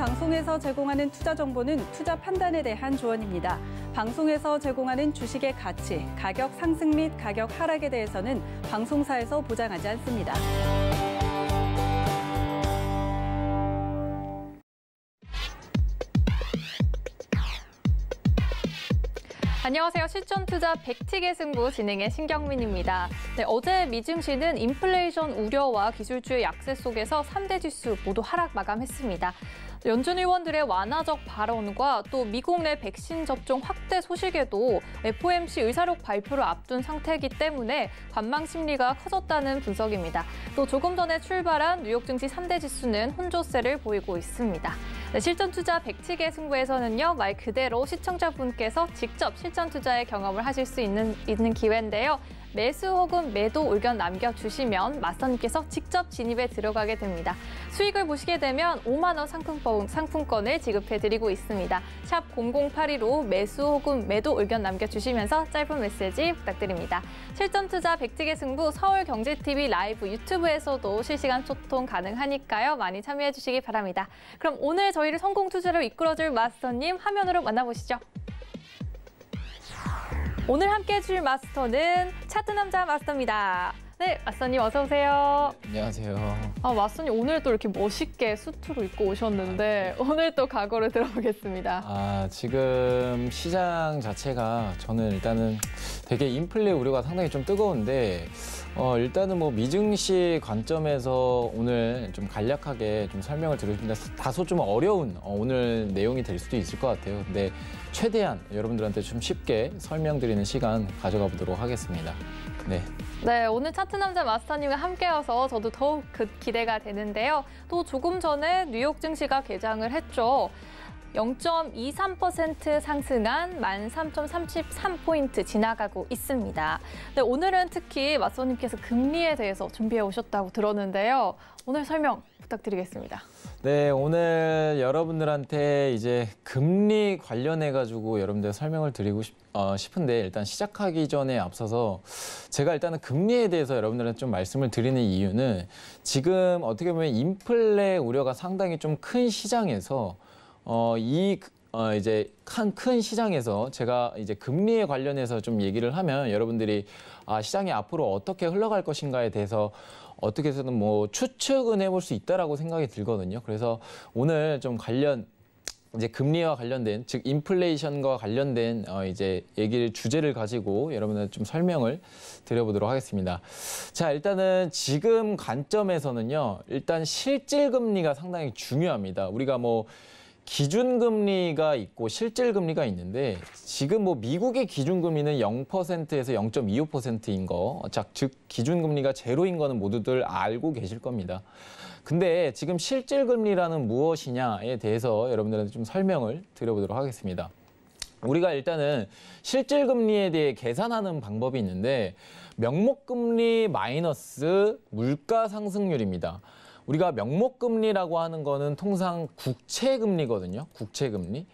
방송에서 제공하는 투자 정보는 투자 판단에 대한 조언입니다. 방송에서 제공하는 주식의 가치, 가격 상승 및 가격 하락에 대해서는 방송사에서 보장하지 않습니다. 안녕하세요. 실전투자 백티의 승부 진행의 신경민입니다. 네, 어제 미증시는 인플레이션 우려와 기술주의 약세 속에서 3대 지수 모두 하락 마감했습니다. 연준 의원들의 완화적 발언과 또 미국 내 백신 접종 확대 소식에도 FOMC 의사록 발표를 앞둔 상태이기 때문에 관망 심리가 커졌다는 분석입니다. 또 조금 전에 출발한 뉴욕 증시 3대 지수는 혼조세를 보이고 있습니다. 네, 실전투자 백티의 승부에서는요, 말 그대로 시청자분께서 직접 실전투자의 경험을 하실 수 있는 기회인데요. 매수 혹은 매도 의견 남겨주시면 마스터님께서 직접 진입에 들어가게 됩니다. 수익을 보시게 되면 5만 원 상품권을 지급해드리고 있습니다. 샵 0082로 매수 혹은 매도 의견 남겨주시면서 짧은 메시지 부탁드립니다. 실전투자 백티의 승부 서울경제TV 라이브 유튜브에서도 실시간 소통 가능하니까요. 많이 참여해주시기 바랍니다. 그럼 오늘 저희를 성공 투자로 이끌어줄 마스터님 화면으로 만나보시죠. 오늘 함께해 줄 마스터는 차트 남자 마스터입니다. 네, 마스터님 어서 오세요. 안녕하세요. 마스터님 오늘 또 이렇게 멋있게 수트로 입고 오셨는데 오늘 또 각오를 들어보겠습니다. 지금 시장 자체가 저는 일단은 되게 인플레 우려가 상당히 좀 뜨거운데 일단은 뭐 미증시 관점에서 오늘 좀 간략하게 좀 설명을 드리겠습니다. 다소 좀 어려운 오늘 내용이 될 수도 있을 것 같아요. 근데 최대한 여러분들한테 좀 쉽게 설명드리는 시간 가져가 보도록 하겠습니다. 네, 오늘 차트 남자 마스터님과 함께여서 저도 더욱 기대가 되는데요. 또 조금 전에 뉴욕 증시가 개장을 했죠. 0.23% 상승한 13,033포인트 지나가고 있습니다. 네, 오늘은 특히 마스터님께서 금리에 대해서 준비해 오셨다고 들었는데요. 오늘 설명 부탁드리겠습니다. 네, 오늘 여러분들한테 이제 금리 관련해가지고 여러분들 설명을 드리고 싶은데 일단 시작하기 전에 앞서서 제가 일단은 금리에 대해서 여러분들한테 좀 말씀을 드리는 이유는 지금 어떻게 보면 인플레 우려가 상당히 좀 큰 시장에서 이제 큰 시장에서 제가 이제 금리에 관련해서 좀 얘기를 하면 여러분들이 시장이 앞으로 어떻게 흘러갈 것인가에 대해서 어떻게 해서든 뭐 추측은 해볼 수 있다라고 생각이 들거든요. 그래서 오늘 좀 이제 금리와 관련된, 즉 인플레이션과 관련된 이제 주제를 가지고 여러분들 좀 설명을 드려보도록 하겠습니다. 자, 일단은 지금 관점에서는요, 일단 실질금리가 상당히 중요합니다. 우리가 뭐 기준금리가 있고 실질금리가 있는데 지금 뭐 미국의 기준금리는 0%에서 0.25%인 거, 즉 기준금리가 제로인 거는 모두들 알고 계실 겁니다. 근데 지금 실질금리라는 무엇이냐에 대해서 여러분들한테 좀 설명을 드려보도록 하겠습니다. 우리가 일단은 실질금리에 대해 계산하는 방법이 있는데 명목금리 마이너스 물가상승률입니다. 우리가 명목금리라고 하는 거는 통상 국채금리거든요. 국채금리.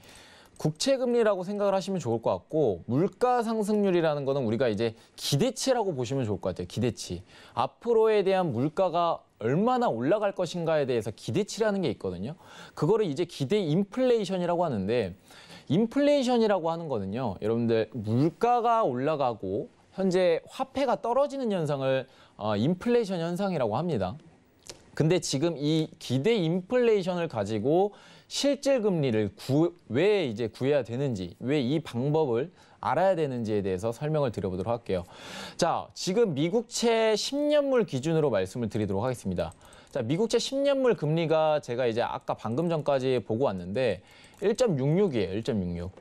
국채금리라고 생각을 하시면 좋을 것 같고 물가상승률이라는 거는 우리가 이제 기대치라고 보시면 좋을 것 같아요. 기대치. 앞으로에 대한 물가가 얼마나 올라갈 것인가에 대해서 기대치라는 게 있거든요. 그거를 이제 기대 인플레이션이라고 하는데 인플레이션이라고 하는 거는요. 여러분들 물가가 올라가고 현재 화폐가 떨어지는 현상을 인플레이션 현상이라고 합니다. 근데 지금 이 기대 인플레이션을 가지고 실질금리를 왜 이제 구해야 되는지, 왜 이 방법을 알아야 되는지에 대해서 설명을 드려보도록 할게요. 자, 지금 미국채 10년물 기준으로 말씀을 드리도록 하겠습니다. 자, 미국채 10년물 금리가 제가 이제 아까 방금 전까지 보고 왔는데 1.66이에요. 1.66.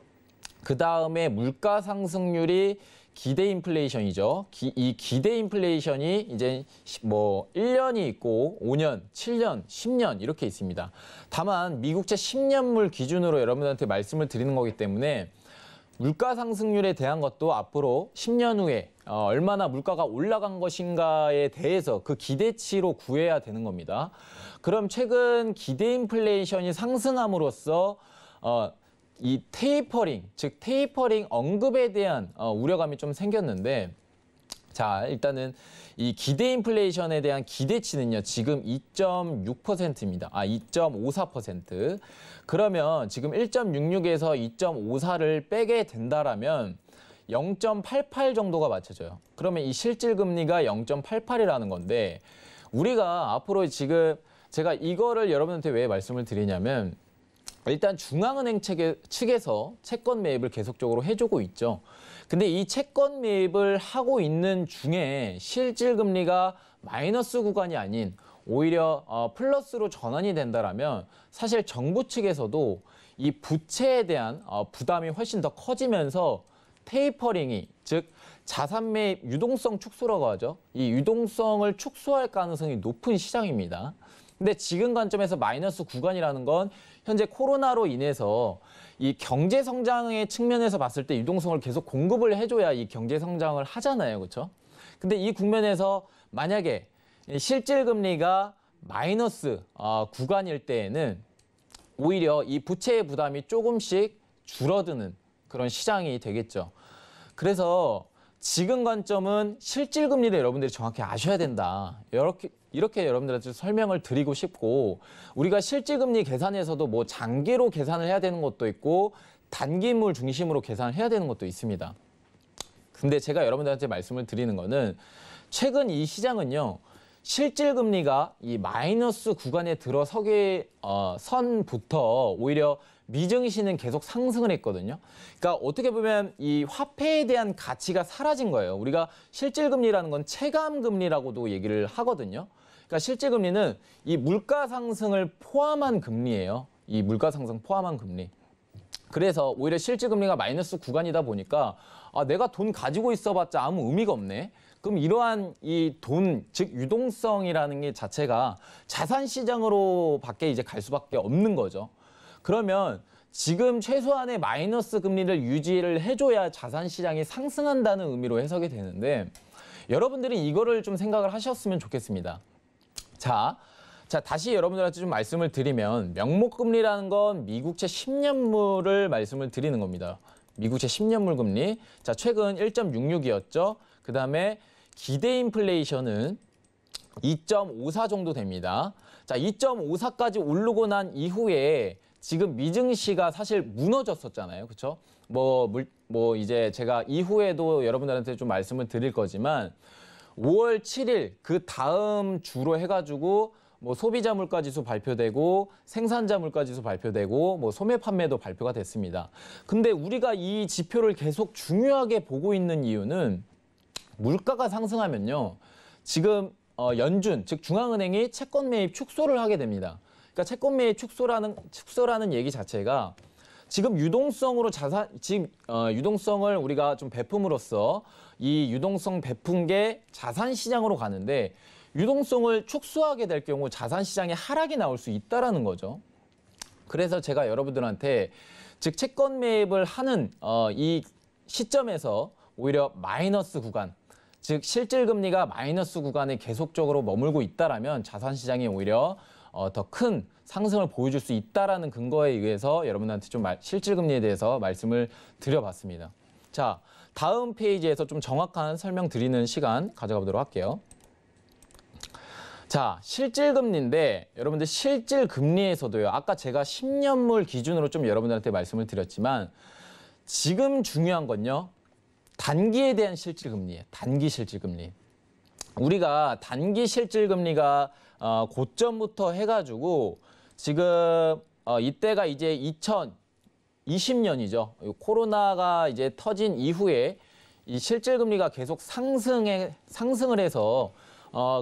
그 다음에 물가 상승률이 기대 인플레이션이죠. 이 기대 인플레이션이 이제 뭐 1년이 있고 5년, 7년, 10년 이렇게 있습니다. 다만 미국채 10년물 기준으로 여러분들한테 말씀을 드리는 거기 때문에 물가 상승률에 대한 것도 앞으로 10년 후에 얼마나 물가가 올라간 것인가에 대해서 그 기대치로 구해야 되는 겁니다. 그럼 최근 기대 인플레이션이 상승함으로써 이 테이퍼링, 즉 테이퍼링 언급에 대한 우려감이 좀 생겼는데 자, 일단은 이 기대 인플레이션에 대한 기대치는요, 지금 2.6%입니다. 2.54%. 그러면 지금 1.66에서 2.54를 빼게 된다라면 0.88 정도가 맞춰져요. 그러면 이 실질 금리가 0.88이라는 건데, 우리가 앞으로 지금 제가 이거를 여러분한테 왜 말씀을 드리냐면, 일단 중앙은행 측에서 채권 매입을 계속적으로 해주고 있죠. 근데 이 채권 매입을 하고 있는 중에 실질 금리가 마이너스 구간이 아닌 오히려 플러스로 전환이 된다라면 사실 정부 측에서도 이 부채에 대한 부담이 훨씬 더 커지면서 테이퍼링이, 즉 자산 매입 유동성 축소라고 하죠. 이 유동성을 축소할 가능성이 높은 시장입니다. 근데 지금 관점에서 마이너스 구간이라는 건 현재 코로나로 인해서 이 경제 성장의 측면에서 봤을 때 유동성을 계속 공급을 해줘야 이 경제 성장을 하잖아요, 그렇죠? 근데 이 국면에서 만약에 실질 금리가 마이너스 구간일 때에는 오히려 이 부채의 부담이 조금씩 줄어드는 그런 시장이 되겠죠. 그래서 지금 관점은 실질 금리를 여러분들이 정확히 아셔야 된다. 이렇게 여러분들한테 설명을 드리고 싶고, 우리가 실질 금리 계산에서도 뭐 장기로 계산을 해야 되는 것도 있고 단기물 중심으로 계산을 해야 되는 것도 있습니다. 근데 제가 여러분들한테 말씀을 드리는 거는 최근 이 시장은요, 실질 금리가 이 마이너스 구간에 들어서기 선부터 오히려 미증시는 계속 상승을 했거든요. 그러니까 어떻게 보면 이 화폐에 대한 가치가 사라진 거예요. 우리가 실질 금리라는 건 체감 금리라고도 얘기를 하거든요. 그러니까 실질 금리는 이 물가 상승을 포함한 금리예요. 이 물가 상승 포함한 금리. 그래서 오히려 실질 금리가 마이너스 구간이다 보니까 내가 돈 가지고 있어봤자 아무 의미가 없네. 그럼 이러한 이 돈, 즉 유동성이라는 게 자체가 자산 시장으로 밖에 이제 갈 수밖에 없는 거죠. 그러면 지금 최소한의 마이너스 금리를 유지를 해줘야 자산 시장이 상승한다는 의미로 해석이 되는데, 여러분들이 이거를 좀 생각을 하셨으면 좋겠습니다. 자, 다시 여러분들한테 좀 말씀을 드리면, 명목금리라는 건 미국채 10년물을 말씀을 드리는 겁니다. 미국채 10년물 금리. 자, 최근 1.66이었죠. 그 다음에 기대 인플레이션은 2.54 정도 됩니다. 자, 2.54까지 오르고 난 이후에 지금 미증시가 사실 무너졌었잖아요. 그렇죠? 이제 제가 이후에도 여러분들한테 좀 말씀을 드릴 거지만 5월 7일 그 다음 주로 해가지고 뭐 소비자 물가지수 발표되고 생산자 물가지수 발표되고 뭐 소매 판매도 발표가 됐습니다. 근데 우리가 이 지표를 계속 중요하게 보고 있는 이유는 물가가 상승하면요, 지금 연준, 즉 중앙은행이 채권 매입 축소를 하게 됩니다. 그러니까 채권 매입 축소라는 얘기 자체가 지금 유동성으로 유동성을 우리가 좀 베품으로써 이 유동성 베푼 게 자산 시장으로 가는데, 유동성을 축소하게 될 경우 자산 시장에 하락이 나올 수 있다라는 거죠. 그래서 제가 여러분들한테 즉 채권 매입을 하는 이 시점에서 오히려 마이너스 구간, 즉 실질 금리가 마이너스 구간에 계속적으로 머물고 있다라면 자산 시장이 오히려 더 큰 상승을 보여줄 수 있다라는 근거에 의해서 여러분한테 좀 실질 금리에 대해서 말씀을 드려봤습니다. 자, 다음 페이지에서 좀 정확한 설명 드리는 시간 가져가 보도록 할게요. 자, 실질 금리인데 여러분들 실질 금리에서도요, 아까 제가 10년물 기준으로 좀 여러분들한테 말씀을 드렸지만 지금 중요한 건요, 단기에 대한 실질 금리예요. 단기 실질 금리. 우리가 단기 실질 금리가 고점부터 해가지고 지금 이때가 이제 2020년이죠. 코로나가 이제 터진 이후에 이 실질 금리가 계속 상승을 해서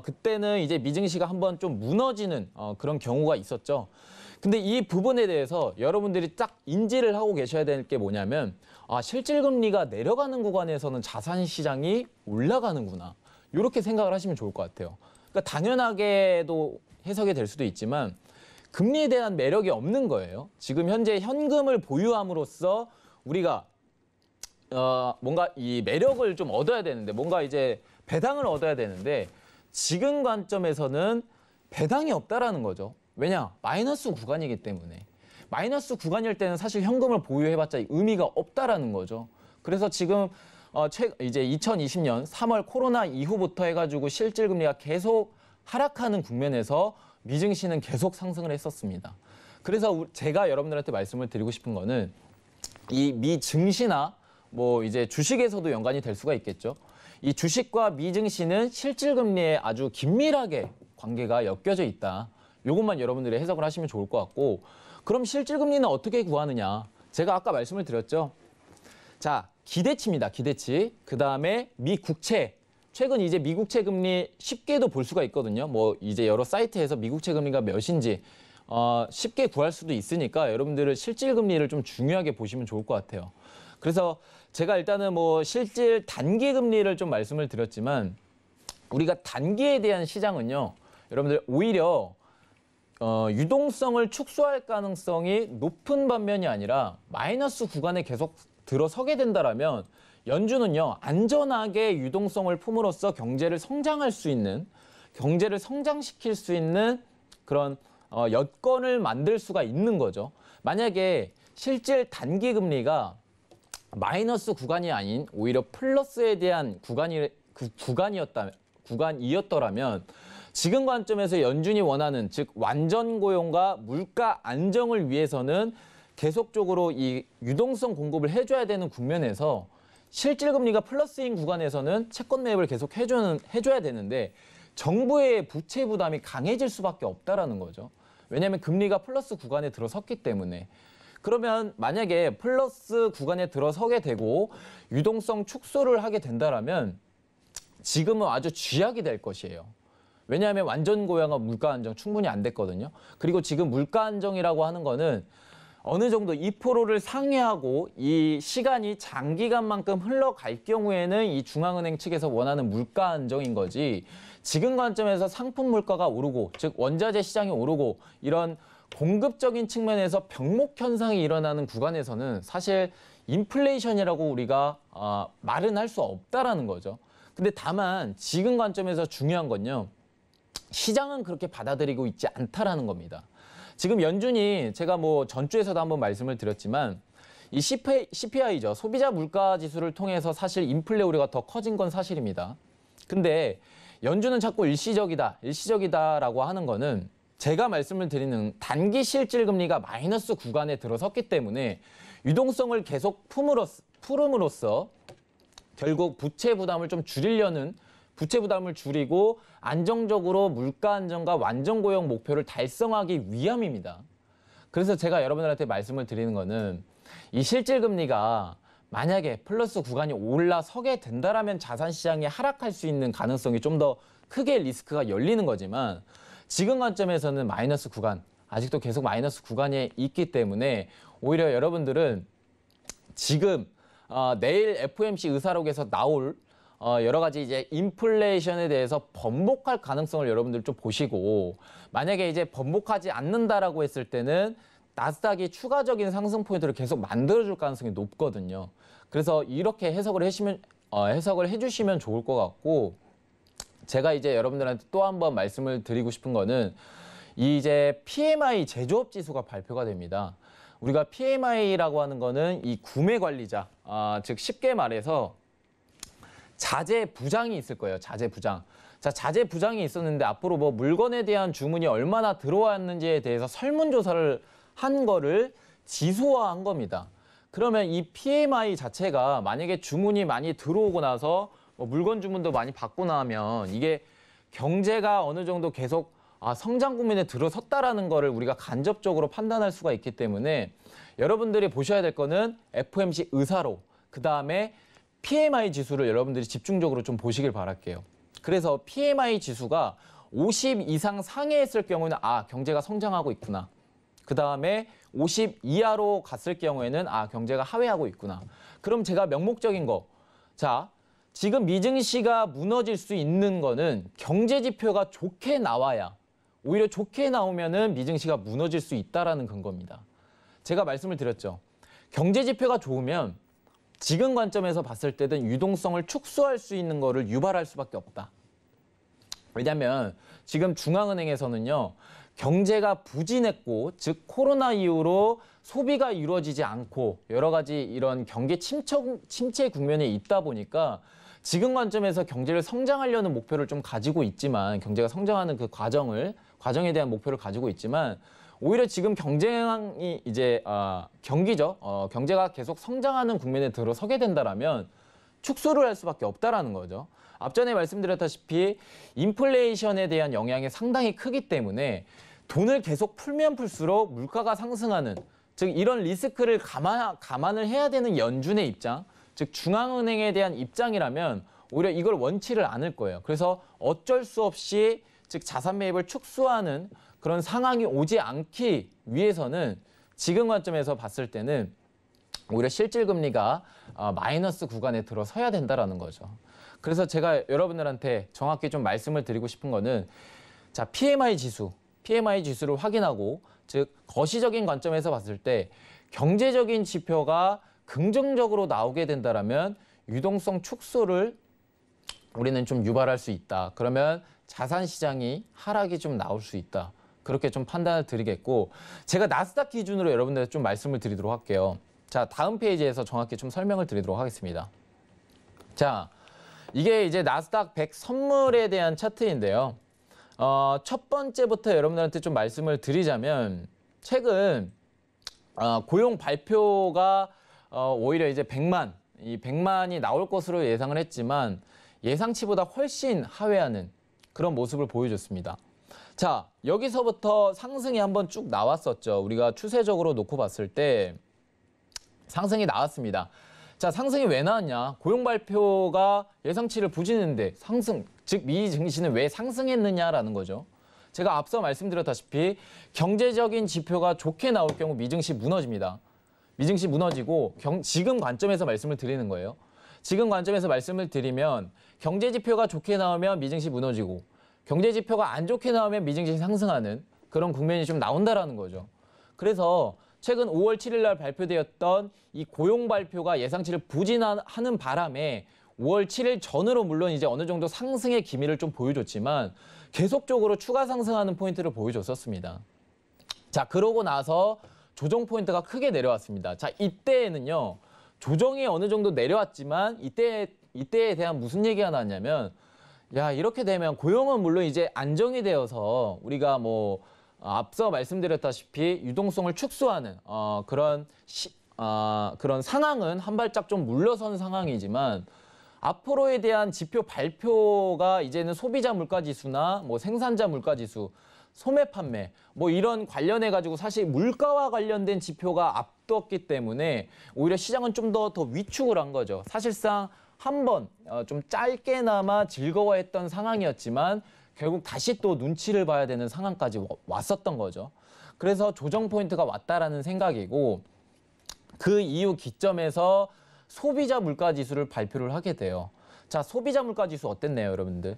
그때는 이제 미증시가 한번 좀 무너지는 그런 경우가 있었죠. 근데 이 부분에 대해서 여러분들이 딱 인지를 하고 계셔야 될 게 뭐냐면, 실질 금리가 내려가는 구간에서는 자산 시장이 올라가는구나. 이렇게 생각을 하시면 좋을 것 같아요. 그러니까 당연하게도 해석이 될 수도 있지만 금리에 대한 매력이 없는 거예요. 지금 현재 현금을 보유함으로써 우리가 뭔가 이 매력을 좀 얻어야 되는데, 뭔가 이제 배당을 얻어야 되는데 지금 관점에서는 배당이 없다라는 거죠. 왜냐? 마이너스 구간이기 때문에. 마이너스 구간일 때는 사실 현금을 보유해봤자 의미가 없다라는 거죠. 그래서 지금 이제 2020년 3월 코로나 이후부터 해가지고 실질 금리가 계속 하락하는 국면에서 미증시는 계속 상승을 했었습니다. 그래서 제가 여러분들한테 말씀을 드리고 싶은 거는 이 미증시나 뭐 이제 주식에서도 연관이 될 수가 있겠죠. 이 주식과 미증시는 실질 금리에 아주 긴밀하게 관계가 엮여져 있다. 이것만 여러분들이 해석을 하시면 좋을 것 같고, 그럼 실질 금리는 어떻게 구하느냐? 제가 아까 말씀을 드렸죠. 자, 기대치입니다. 기대치. 그다음에 미국채. 최근 이제 미국채 금리 쉽게도 볼 수가 있거든요. 뭐 이제 여러 사이트에서 미국채 금리가 몇인지 쉽게 구할 수도 있으니까 여러분들은 실질 금리를 좀 중요하게 보시면 좋을 것 같아요. 그래서 제가 일단은 뭐 실질 단기 금리를 좀 말씀을 드렸지만, 우리가 단기에 대한 시장은요, 여러분들 오히려 유동성을 축소할 가능성이 높은 반면이 아니라 마이너스 구간에 계속 들어서게 된다라면 연준은요, 안전하게 유동성을 품으로써 경제를 성장할 수 있는, 경제를 성장시킬 수 있는 그런 여건을 만들 수가 있는 거죠. 만약에 실질 단기 금리가 마이너스 구간이 아닌 오히려 플러스에 대한 구간이었더라면 지금 관점에서 연준이 원하는, 즉 완전 고용과 물가 안정을 위해서는 계속적으로 이 유동성 공급을 해줘야 되는 국면에서 실질 금리가 플러스인 구간에서는 채권 매입을 계속 해줘야 되는데 정부의 부채 부담이 강해질 수밖에 없다라는 거죠. 왜냐하면 금리가 플러스 구간에 들어섰기 때문에. 그러면 만약에 플러스 구간에 들어서게 되고 유동성 축소를 하게 된다라면 지금은 아주 쥐약이 될 것이에요. 왜냐하면 완전 고용과 물가 안정 충분히 안 됐거든요. 그리고 지금 물가 안정이라고 하는 거는 어느 정도 2%를 상회하고 이 시간이 장기간만큼 흘러갈 경우에는 이 중앙은행 측에서 원하는 물가 안정인 거지, 지금 관점에서 상품 물가가 오르고, 즉 원자재 시장이 오르고 이런 공급적인 측면에서 병목 현상이 일어나는 구간에서는 사실 인플레이션이라고 우리가 말은 할 수 없다라는 거죠. 근데 다만 지금 관점에서 중요한 건요, 시장은 그렇게 받아들이고 있지 않다라는 겁니다. 지금 연준이, 제가 뭐 전주에서도 한번 말씀을 드렸지만 이 CPI죠. 소비자 물가 지수를 통해서 사실 인플레 우려가 더 커진 건 사실입니다. 근데 연준은 자꾸 일시적이다라고 하는 거는 제가 말씀을 드리는 단기 실질 금리가 마이너스 구간에 들어섰기 때문에 유동성을 계속 풀음으로써 결국 부채 부담을 좀 줄이려는, 부채 부담을 줄이고 안정적으로 물가 안정과 완전 고용 목표를 달성하기 위함입니다. 그래서 제가 여러분들한테 말씀을 드리는 거는 이 실질 금리가 만약에 플러스 구간이 올라서게 된다라면 자산 시장이 하락할 수 있는 가능성이 좀 더 크게 리스크가 열리는 거지만 지금 관점에서는 마이너스 구간, 아직도 계속 마이너스 구간에 있기 때문에 오히려 여러분들은 지금 내일 FOMC 의사록에서 나올 여러 가지 이제 인플레이션에 대해서 번복할 가능성을 여러분들 좀 보시고, 만약에 이제 번복하지 않는다라고 했을 때는 나스닥이 추가적인 상승 포인트를 계속 만들어줄 가능성이 높거든요. 그래서 이렇게 해석을 해주시면 좋을 것 같고, 제가 이제 여러분들한테 또 한 번 말씀을 드리고 싶은 거는 이제 PMI 제조업 지수가 발표가 됩니다. 우리가 PMI라고 하는 거는 이 구매 관리자, 즉 쉽게 말해서 자재 부장이 있을 거예요. 자재 부장. 자, 자재 부장이 있었는데 앞으로 뭐 물건에 대한 주문이 얼마나 들어왔는지에 대해서 설문조사를 한 거를 지수화한 겁니다. 그러면 이 PMI 자체가 만약에 주문이 많이 들어오고 나서 뭐 물건 주문도 많이 받고 나면 이게 경제가 어느 정도 계속 성장 국면에 들어섰다라는 거를 우리가 간접적으로 판단할 수가 있기 때문에 여러분들이 보셔야 될 거는 FOMC 의사록, 그다음에 PMI 지수를 여러분들이 집중적으로 좀 보시길 바랄게요. 그래서 PMI 지수가 50 이상 상회했을 경우는 경제가 성장하고 있구나. 그다음에 50 이하로 갔을 경우에는 경제가 하회하고 있구나. 그럼 제가 명목적인 거, 자, 지금 미증시가 무너질 수 있는 거는 경제 지표가 좋게 나와야, 오히려 좋게 나오면은 미증시가 무너질 수 있다라는 근거입니다. 제가 말씀을 드렸죠. 경제 지표가 좋으면 지금 관점에서 봤을 때는 유동성을 축소할 수 있는 거를 유발할 수밖에 없다. 왜냐하면 지금 중앙은행에서는요, 경제가 부진했고, 즉 코로나 이후로 소비가 이루어지지 않고 여러 가지 이런 경기 침체 국면에 있다 보니까 지금 관점에서 경제를 성장하려는 목표를 좀 가지고 있지만, 경제가 성장하는 그 과정에 대한 목표를 가지고 있지만, 오히려 지금 경쟁이 이제 경기죠. 경제가 계속 성장하는 국면에 들어서게 된다라면 축소를 할 수밖에 없다라는 거죠. 앞전에 말씀드렸다시피 인플레이션에 대한 영향이 상당히 크기 때문에 돈을 계속 풀면 풀수록 물가가 상승하는, 즉 이런 리스크를 감안을 해야 되는 연준의 입장, 즉 중앙은행에 대한 입장이라면 오히려 이걸 원치를 않을 거예요. 그래서 어쩔 수 없이 즉 자산 매입을 축소하는 그런 상황이 오지 않기 위해서는 지금 관점에서 봤을 때는 오히려 실질금리가 마이너스 구간에 들어서야 된다라는 거죠. 그래서 제가 여러분들한테 정확히 좀 말씀을 드리고 싶은 거는, 자, PMI 지수를 확인하고, 즉 거시적인 관점에서 봤을 때 경제적인 지표가 긍정적으로 나오게 된다라면 유동성 축소를 우리는 좀 유발할 수 있다. 그러면 자산 시장이 하락이 좀 나올 수 있다. 그렇게 좀 판단을 드리겠고, 제가 나스닥 기준으로 여러분들한테 좀 말씀을 드리도록 할게요. 자, 다음 페이지에서 정확히 좀 설명을 드리도록 하겠습니다. 자, 이게 이제 나스닥 100 선물에 대한 차트인데요. 첫 번째부터 여러분들한테 좀 말씀을 드리자면, 최근 고용 발표가 오히려 이제 100만이 나올 것으로 예상을 했지만 예상치보다 훨씬 하회하는 그런 모습을 보여줬습니다. 자, 여기서부터 상승이 한번 쭉 나왔었죠. 우리가 추세적으로 놓고 봤을 때 상승이 나왔습니다. 자, 상승이 왜 나왔냐? 고용 발표가 예상치를 부진했는데 즉 미 증시는 왜 상승했느냐라는 거죠. 제가 앞서 말씀드렸다시피 경제적인 지표가 좋게 나올 경우 미 증시 무너집니다. 미 증시 무너지고 지금 관점에서 말씀을 드리는 거예요. 지금 관점에서 말씀을 드리면 경제 지표가 좋게 나오면 미 증시 무너지고, 경제 지표가 안 좋게 나오면 미 증시 상승하는 그런 국면이 좀 나온다라는 거죠. 그래서 최근 5월 7일 날 발표되었던 이 고용 발표가 예상치를 부진하는 바람에 5월 7일 전으로 물론 이제 어느 정도 상승의 기미를 좀 보여줬지만 계속적으로 추가 상승하는 포인트를 보여줬었습니다. 자, 그러고 나서 조정 포인트가 크게 내려왔습니다. 자, 이때에는요, 조정이 어느 정도 내려왔지만 이때에 대한 무슨 얘기가 나왔냐면, 야, 이렇게 되면 고용은 물론 이제 안정이 되어서 우리가 뭐 앞서 말씀드렸다시피 유동성을 축소하는 그런 상황은 한 발짝 좀 물러선 상황이지만, 앞으로에 대한 지표 발표가 이제는 소비자 물가지수나 뭐 생산자 물가지수, 소매 판매 뭐 이런 관련해 가지고 사실 물가와 관련된 지표가 앞뒀기 때문에 오히려 시장은 좀 더 위축을 한 거죠. 사실상 한번 좀 짧게나마 즐거워했던 상황이었지만 결국 다시 또 눈치를 봐야 되는 상황까지 왔었던 거죠. 그래서 조정 포인트가 왔다라는 생각이고, 그 이후 기점에서 소비자 물가 지수를 발표를 하게 돼요. 자, 소비자 물가 지수 어땠나요, 여러분들?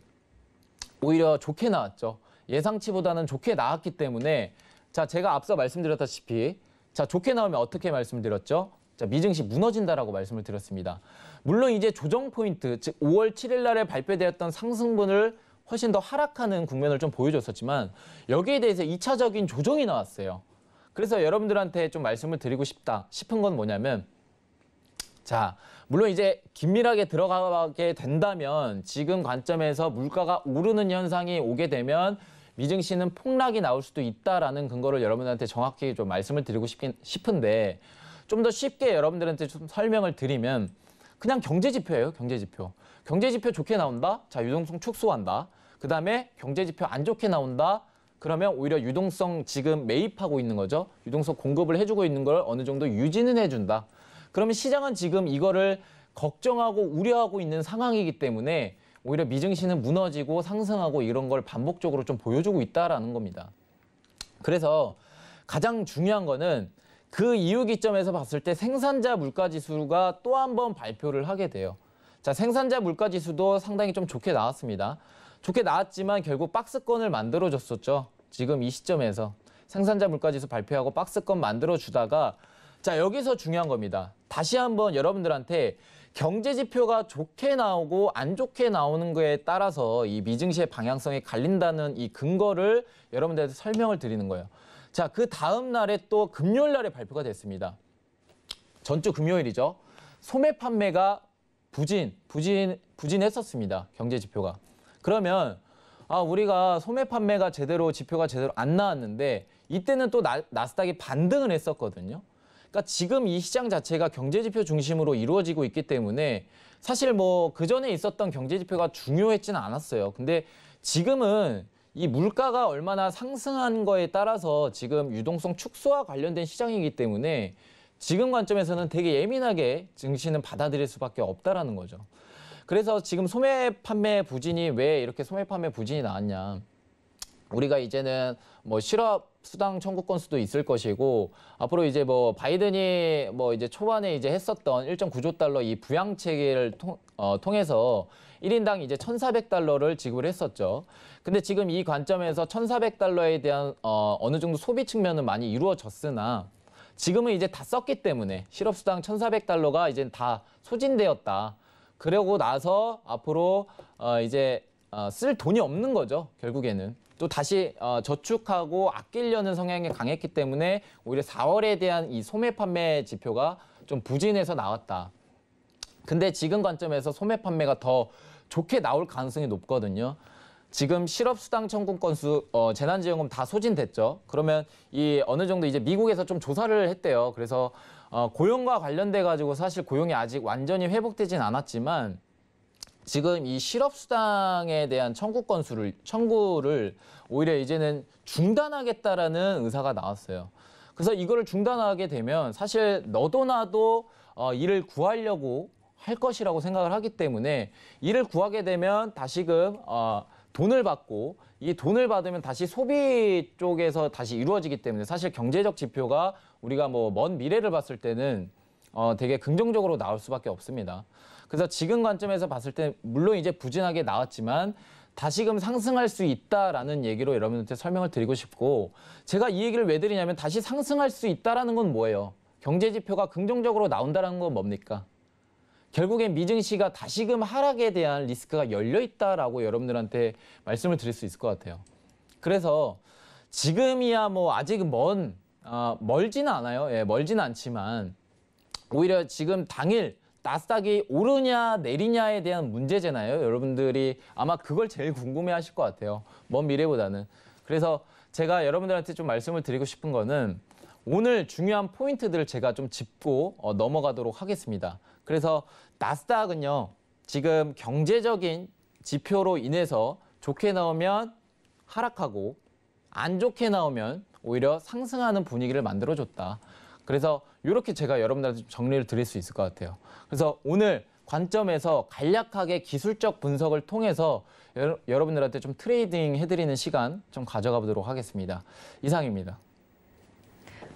오히려 좋게 나왔죠. 예상치보다는 좋게 나왔기 때문에, 자, 제가 앞서 말씀드렸다시피, 자, 좋게 나오면 어떻게 말씀드렸죠? 자, 미증시 무너진다라고 말씀을 드렸습니다. 물론 이제 조정 포인트, 즉 5월 7일 날에 발표되었던 상승분을 훨씬 더 하락하는 국면을 좀 보여줬었지만 여기에 대해서 2차적인 조정이 나왔어요. 그래서 여러분들한테 좀 말씀을 드리고 싶은 건 뭐냐면, 자, 물론 이제 긴밀하게 들어가게 된다면 지금 관점에서 물가가 오르는 현상이 오게 되면 미증시는 폭락이 나올 수도 있다라는 근거를 여러분들한테 정확히 좀 말씀을 드리고 싶은데, 좀 더 쉽게 여러분들한테 좀 설명을 드리면 그냥 경제지표예요, 경제지표. 경제지표 좋게 나온다? 자, 유동성 축소한다. 그 다음에 경제지표 안 좋게 나온다? 그러면 오히려 유동성 지금 매입하고 있는 거죠. 유동성 공급을 해주고 있는 걸 어느 정도 유지는 해준다. 그러면 시장은 지금 이거를 걱정하고 우려하고 있는 상황이기 때문에 오히려 미증시는 무너지고 상승하고 이런 걸 반복적으로 좀 보여주고 있다라는 겁니다. 그래서 가장 중요한 거는 그 이후 기점에서 봤을 때 생산자 물가지수가 또 한 번 발표를 하게 돼요. 자, 생산자 물가지수도 상당히 좀 좋게 나왔습니다. 좋게 나왔지만 결국 박스권을 만들어줬었죠. 지금 이 시점에서 생산자 물가지수 발표하고 박스권 만들어주다가, 자, 여기서 중요한 겁니다. 다시 한번 여러분들한테 경제 지표가 좋게 나오고 안 좋게 나오는 거에 따라서 이 미증시의 방향성이 갈린다는 이 근거를 여러분들한테 설명을 드리는 거예요. 자, 그 다음 날에 또 금요일 날에 발표가 됐습니다. 전주 금요일이죠. 소매 판매가 부진했었습니다. 경제 지표가. 그러면 우리가 소매 판매가 지표가 제대로 안 나왔는데 이때는 또 나스닥이 반등을 했었거든요. 그러니까 지금 이 시장 자체가 경제 지표 중심으로 이루어지고 있기 때문에 사실 뭐 그전에 있었던 경제 지표가 중요했지는 않았어요. 근데 지금은 이 물가가 얼마나 상승한 거에 따라서 지금 유동성 축소와 관련된 시장이기 때문에 지금 관점에서는 되게 예민하게 증시는 받아들일 수밖에 없다라는 거죠. 그래서 지금 소매 판매 부진이 왜 이렇게 소매 판매 부진이 나왔냐. 우리가 이제는 뭐 실업 수당 청구 건수도 있을 것이고 앞으로 이제 뭐 바이든이 뭐 이제 초반에 이제 했었던 1.9조 달러 이 부양 체계를 통해서 1인당 이제 1,400달러를 지급을 했었죠. 근데 지금 이 관점에서 1,400달러에 대한 어느 정도 소비 측면은 많이 이루어졌으나 지금은 이제 다 썼기 때문에 실업수당 1,400달러가 이제 다 소진되었다. 그러고 나서 앞으로 이제 쓸 돈이 없는 거죠. 결국에는. 또 다시 저축하고 아끼려는 성향이 강했기 때문에 오히려 4월에 대한 이 소매 판매 지표가 좀 부진해서 나왔다. 근데 지금 관점에서 소매 판매가 더 좋게 나올 가능성이 높거든요. 지금 실업수당 청구 건수, 재난지원금 다 소진됐죠. 그러면 이 어느 정도 이제 미국에서 좀 조사를 했대요. 그래서 고용과 관련돼 가지고 사실 고용이 아직 완전히 회복되진 않았지만 지금 이 실업수당에 대한 청구를 오히려 이제는 중단하겠다라는 의사가 나왔어요. 그래서 이거를 중단하게 되면 사실 너도 나도 일을 구하려고 할 것이라고 생각을 하기 때문에 일을 구하게 되면 다시금 돈을 받고 이 돈을 받으면 다시 소비 쪽에서 다시 이루어지기 때문에 사실 경제적 지표가 우리가 뭐 먼 미래를 봤을 때는 되게 긍정적으로 나올 수밖에 없습니다. 그래서 지금 관점에서 봤을 때 물론 이제 부진하게 나왔지만 다시금 상승할 수 있다라는 얘기로 여러분한테 설명을 드리고 싶고 제가 이 얘기를 왜 드리냐면 다시 상승할 수 있다라는 건 뭐예요? 경제 지표가 긍정적으로 나온다는 건 뭡니까? 결국엔 미증시가 다시금 하락에 대한 리스크가 열려 있다라고 여러분들한테 말씀을 드릴 수 있을 것 같아요. 그래서 지금이야 뭐 아직은 멀지는 않아요. 예, 멀지는 않지만 오히려 지금 당일 나스닥이 오르냐 내리냐에 대한 문제잖아요. 여러분들이 아마 그걸 제일 궁금해 하실 것 같아요. 먼 미래보다는. 그래서 제가 여러분들한테 좀 말씀을 드리고 싶은 거는 오늘 중요한 포인트들을 제가 좀 짚고 넘어가도록 하겠습니다. 그래서 나스닥은요. 지금 경제적인 지표로 인해서 좋게 나오면 하락하고 안 좋게 나오면 오히려 상승하는 분위기를 만들어줬다. 그래서 이렇게 제가 여러분들한테 정리를 드릴 수 있을 것 같아요. 그래서 오늘 관점에서 간략하게 기술적 분석을 통해서 여러분들한테 좀 트레이딩 해드리는 시간 좀 가져가 보도록 하겠습니다. 이상입니다.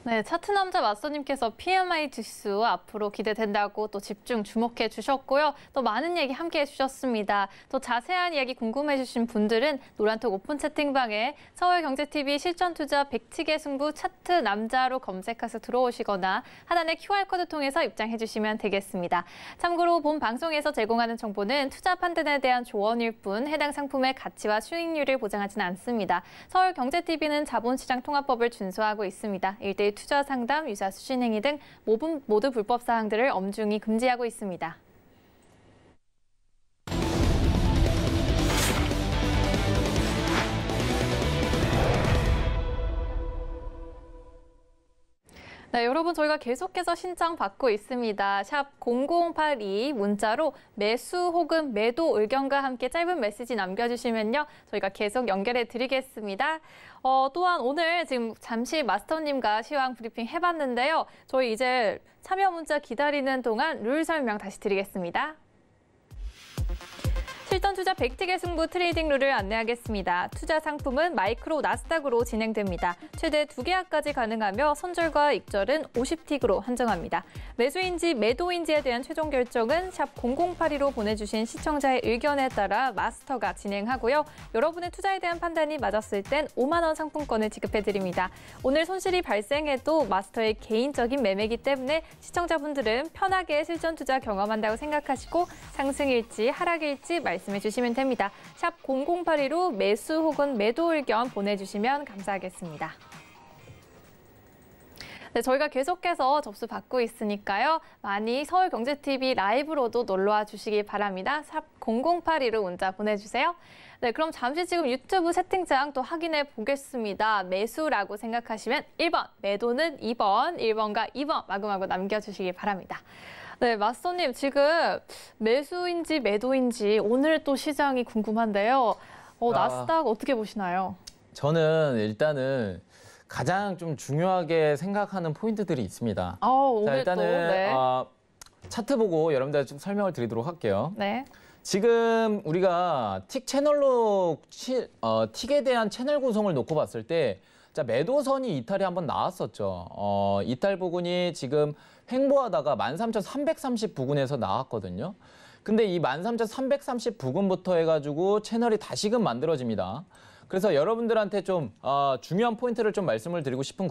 네, 차트 남자 맞서님께서 PMI 지수 앞으로 기대된다고 또 집중 주목해 주셨고요. 또 많은 얘기 함께 해주셨습니다. 또 자세한 이야기 궁금해 주신 분들은 노란톡 오픈 채팅방에 서울경제TV 실전투자 백티계 승부 차트 남자로 검색해서 들어오시거나 하단의 QR코드 통해서 입장해 주시면 되겠습니다. 참고로 본 방송에서 제공하는 정보는 투자 판단에 대한 조언일 뿐 해당 상품의 가치와 수익률을 보장하지는 않습니다. 서울경제TV는 자본시장 통합법을 준수하고 있습니다. 1대1 투자 상담, 유사 수신 행위 등 모두 불법 사항들을 엄중히 금지하고 있습니다. 네, 여러분 저희가 계속해서 신청 받고 있습니다. 샵 0082 문자로 매수 혹은 매도 의견과 함께 짧은 메시지 남겨주시면요. 저희가 계속 연결해 드리겠습니다. 또한 오늘 지금 잠시 마스터님과 시황 브리핑 해봤는데요. 저희 이제 참여 문자 기다리는 동안 룰 설명 다시 드리겠습니다. 실전 투자 100틱의 승부 트레이딩 룰을 안내하겠습니다. 투자 상품은 마이크로 나스닥으로 진행됩니다. 최대 2계약까지 가능하며 손절과 익절은 50틱으로 한정합니다. 매수인지 매도인지에 대한 최종 결정은 샵 0082로 보내주신 시청자의 의견에 따라 마스터가 진행하고요. 여러분의 투자에 대한 판단이 맞았을 땐 5만 원 상품권을 지급해드립니다. 오늘 손실이 발생해도 마스터의 개인적인 매매이기 때문에 시청자분들은 편하게 실전 투자 경험한다고 생각하시고 상승일지 하락일지 말씀해 주시면 됩니다. 샵 0082로 매수 혹은 매도 의견 보내주시면 감사하겠습니다. 네, 저희가 계속해서 접수 받고 있으니까요. 많이 서울경제TV 라이브로도 놀러와 주시기 바랍니다. 샵 0082로 문자 보내주세요. 네, 그럼 잠시 지금 유튜브 채팅창 또 확인해 보겠습니다. 매수라고 생각하시면 1번, 매도는 2번, 1번과 2번 마구마구 남겨주시기 바랍니다. 네, 마스터님 지금 매수인지 매도인지 오늘 또 시장이 궁금한데요. 나스닥 어떻게 보시나요? 저는 일단은 가장 좀 중요하게 생각하는 포인트들이 있습니다. 오늘 자, 일단은 또, 네. 차트 보고 여러분들 좀 설명을 드리도록 할게요. 네. 지금 우리가 틱 채널로 틱에 대한 채널 구성을 놓고 봤을 때 자, 매도선이 이탈이 한번 나왔었죠. 이탈 부근이 지금 횡보하다가 13,330 부근에서 나왔거든요. 근데 이 13,330 부근부터 해가지고 채널이 다시금 만들어집니다. 그래서 여러분들한테 좀 중요한 포인트를 좀 말씀을 드리고 싶은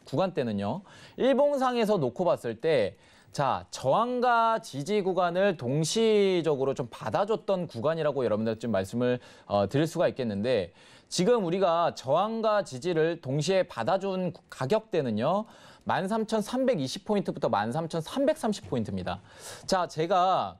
구간대는요. 일봉상에서 놓고 봤을 때 자, 저항과 지지 구간을 동시적으로 좀 받아줬던 구간이라고 여러분들 좀 말씀을 드릴 수가 있겠는데 지금 우리가 저항과 지지를 동시에 받아준 가격대는요. 13,320포인트부터 13,330포인트입니다. 자, 제가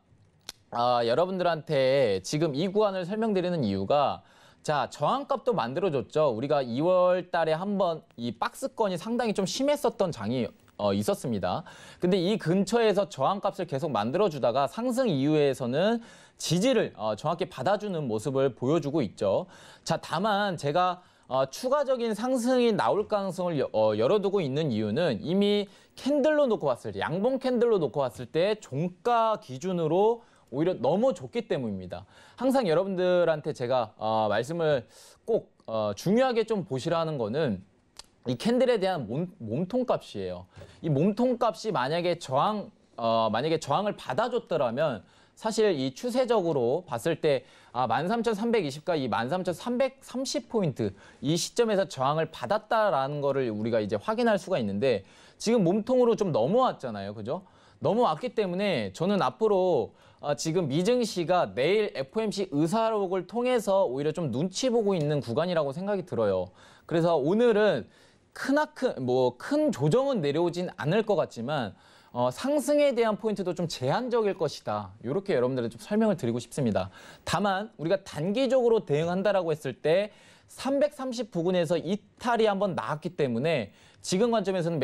여러분들한테 지금 이 구간을 설명드리는 이유가 자, 저항값도 만들어줬죠. 우리가 2월 달에 한번 이 박스권이 상당히 좀 심했었던 장이 있었습니다. 근데 이 근처에서 저항값을 계속 만들어주다가 상승 이후에서는 지지를 정확히 받아주는 모습을 보여주고 있죠. 자, 다만 제가 추가적인 상승이 나올 가능성을 열어두고 있는 이유는 이미 캔들로 놓고 봤을 때, 양봉 캔들로 놓고 봤을 때 종가 기준으로 오히려 너무 좋기 때문입니다. 항상 여러분들한테 제가 말씀을 꼭 중요하게 좀 보시라는 거는 이 캔들에 대한 몸통값이에요. 이 몸통값이 만약에 저항을 받아줬더라면 사실 이 추세적으로 봤을 때 13,320과 이 13,330포인트 이 시점에서 저항을 받았다라는 거를 우리가 이제 확인할 수가 있는데 지금 몸통으로 좀 넘어왔잖아요. 그죠? 넘어왔기 때문에 저는 앞으로 지금 미증시가 내일 FOMC 의사록을 통해서 오히려 좀 눈치 보고 있는 구간이라고 생각이 들어요. 그래서 오늘은 큰 조정은 내려오진 않을 것 같지만 상승에 대한 포인트도 좀 제한적일 것이다. 이렇게 여러분들은 좀 설명을 드리고 싶습니다. 다만 우리가 단기적으로 대응한다라고 했을 때 330 부근에서 이탈이 한번 나왔기 때문에 지금 관점에서는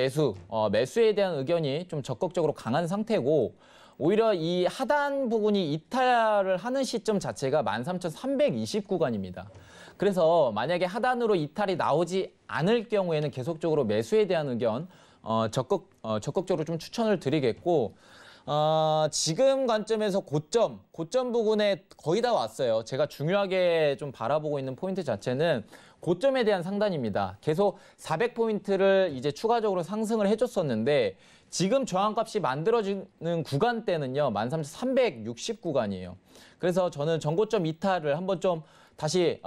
매수에 대한 의견이 좀 적극적으로 강한 상태고 오히려 이 하단 부분이 이탈을 하는 시점 자체가 13,320 구간입니다. 그래서 만약에 하단으로 이탈이 나오지 않을 경우에는 계속적으로 매수에 대한 의견 적극적으로 좀 추천을 드리겠고 지금 관점에서 고점 부근에 거의 다 왔어요. 제가 중요하게 좀 바라보고 있는 포인트 자체는 고점에 대한 상단입니다. 계속 400포인트를 이제 추가적으로 상승을 해줬었는데 지금 저항값이 만들어지는 구간대는요. 13,360 구간이에요. 그래서 저는 전고점 이탈을 한번 좀 다시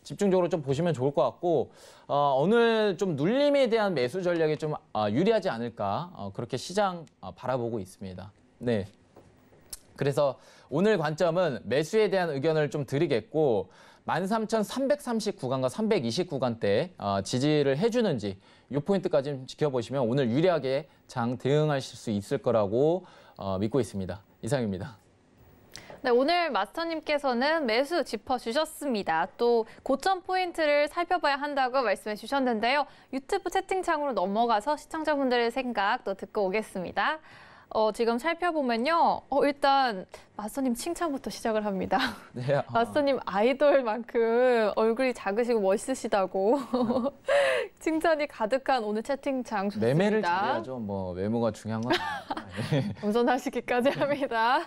집중적으로 좀 보시면 좋을 것 같고 오늘 좀 눌림에 대한 매수 전략이 좀 유리하지 않을까 그렇게 시장 바라보고 있습니다. 네. 그래서 오늘 관점은 매수에 대한 의견을 좀 드리겠고 13,330 구간과 320 구간대 지지를 해주는지 이 포인트까지 좀 지켜보시면 오늘 유리하게 장 대응하실 수 있을 거라고 믿고 있습니다. 이상입니다. 네, 오늘 마스터님께서는 매수 짚어주셨습니다. 또 고점 포인트를 살펴봐야 한다고 말씀해 주셨는데요. 유튜브 채팅창으로 넘어가서 시청자분들의 생각 또 듣고 오겠습니다. 지금 살펴보면요. 일단 마스터님 칭찬부터 시작을 합니다. 네, 마스터님 아이돌만큼 얼굴이 작으시고 멋있으시다고 칭찬이 가득한 오늘 채팅창 좋습니다. 매매를 잘해야죠. 뭐 외모가 중요한 건 아니에요. 겸손하시기까지 합니다.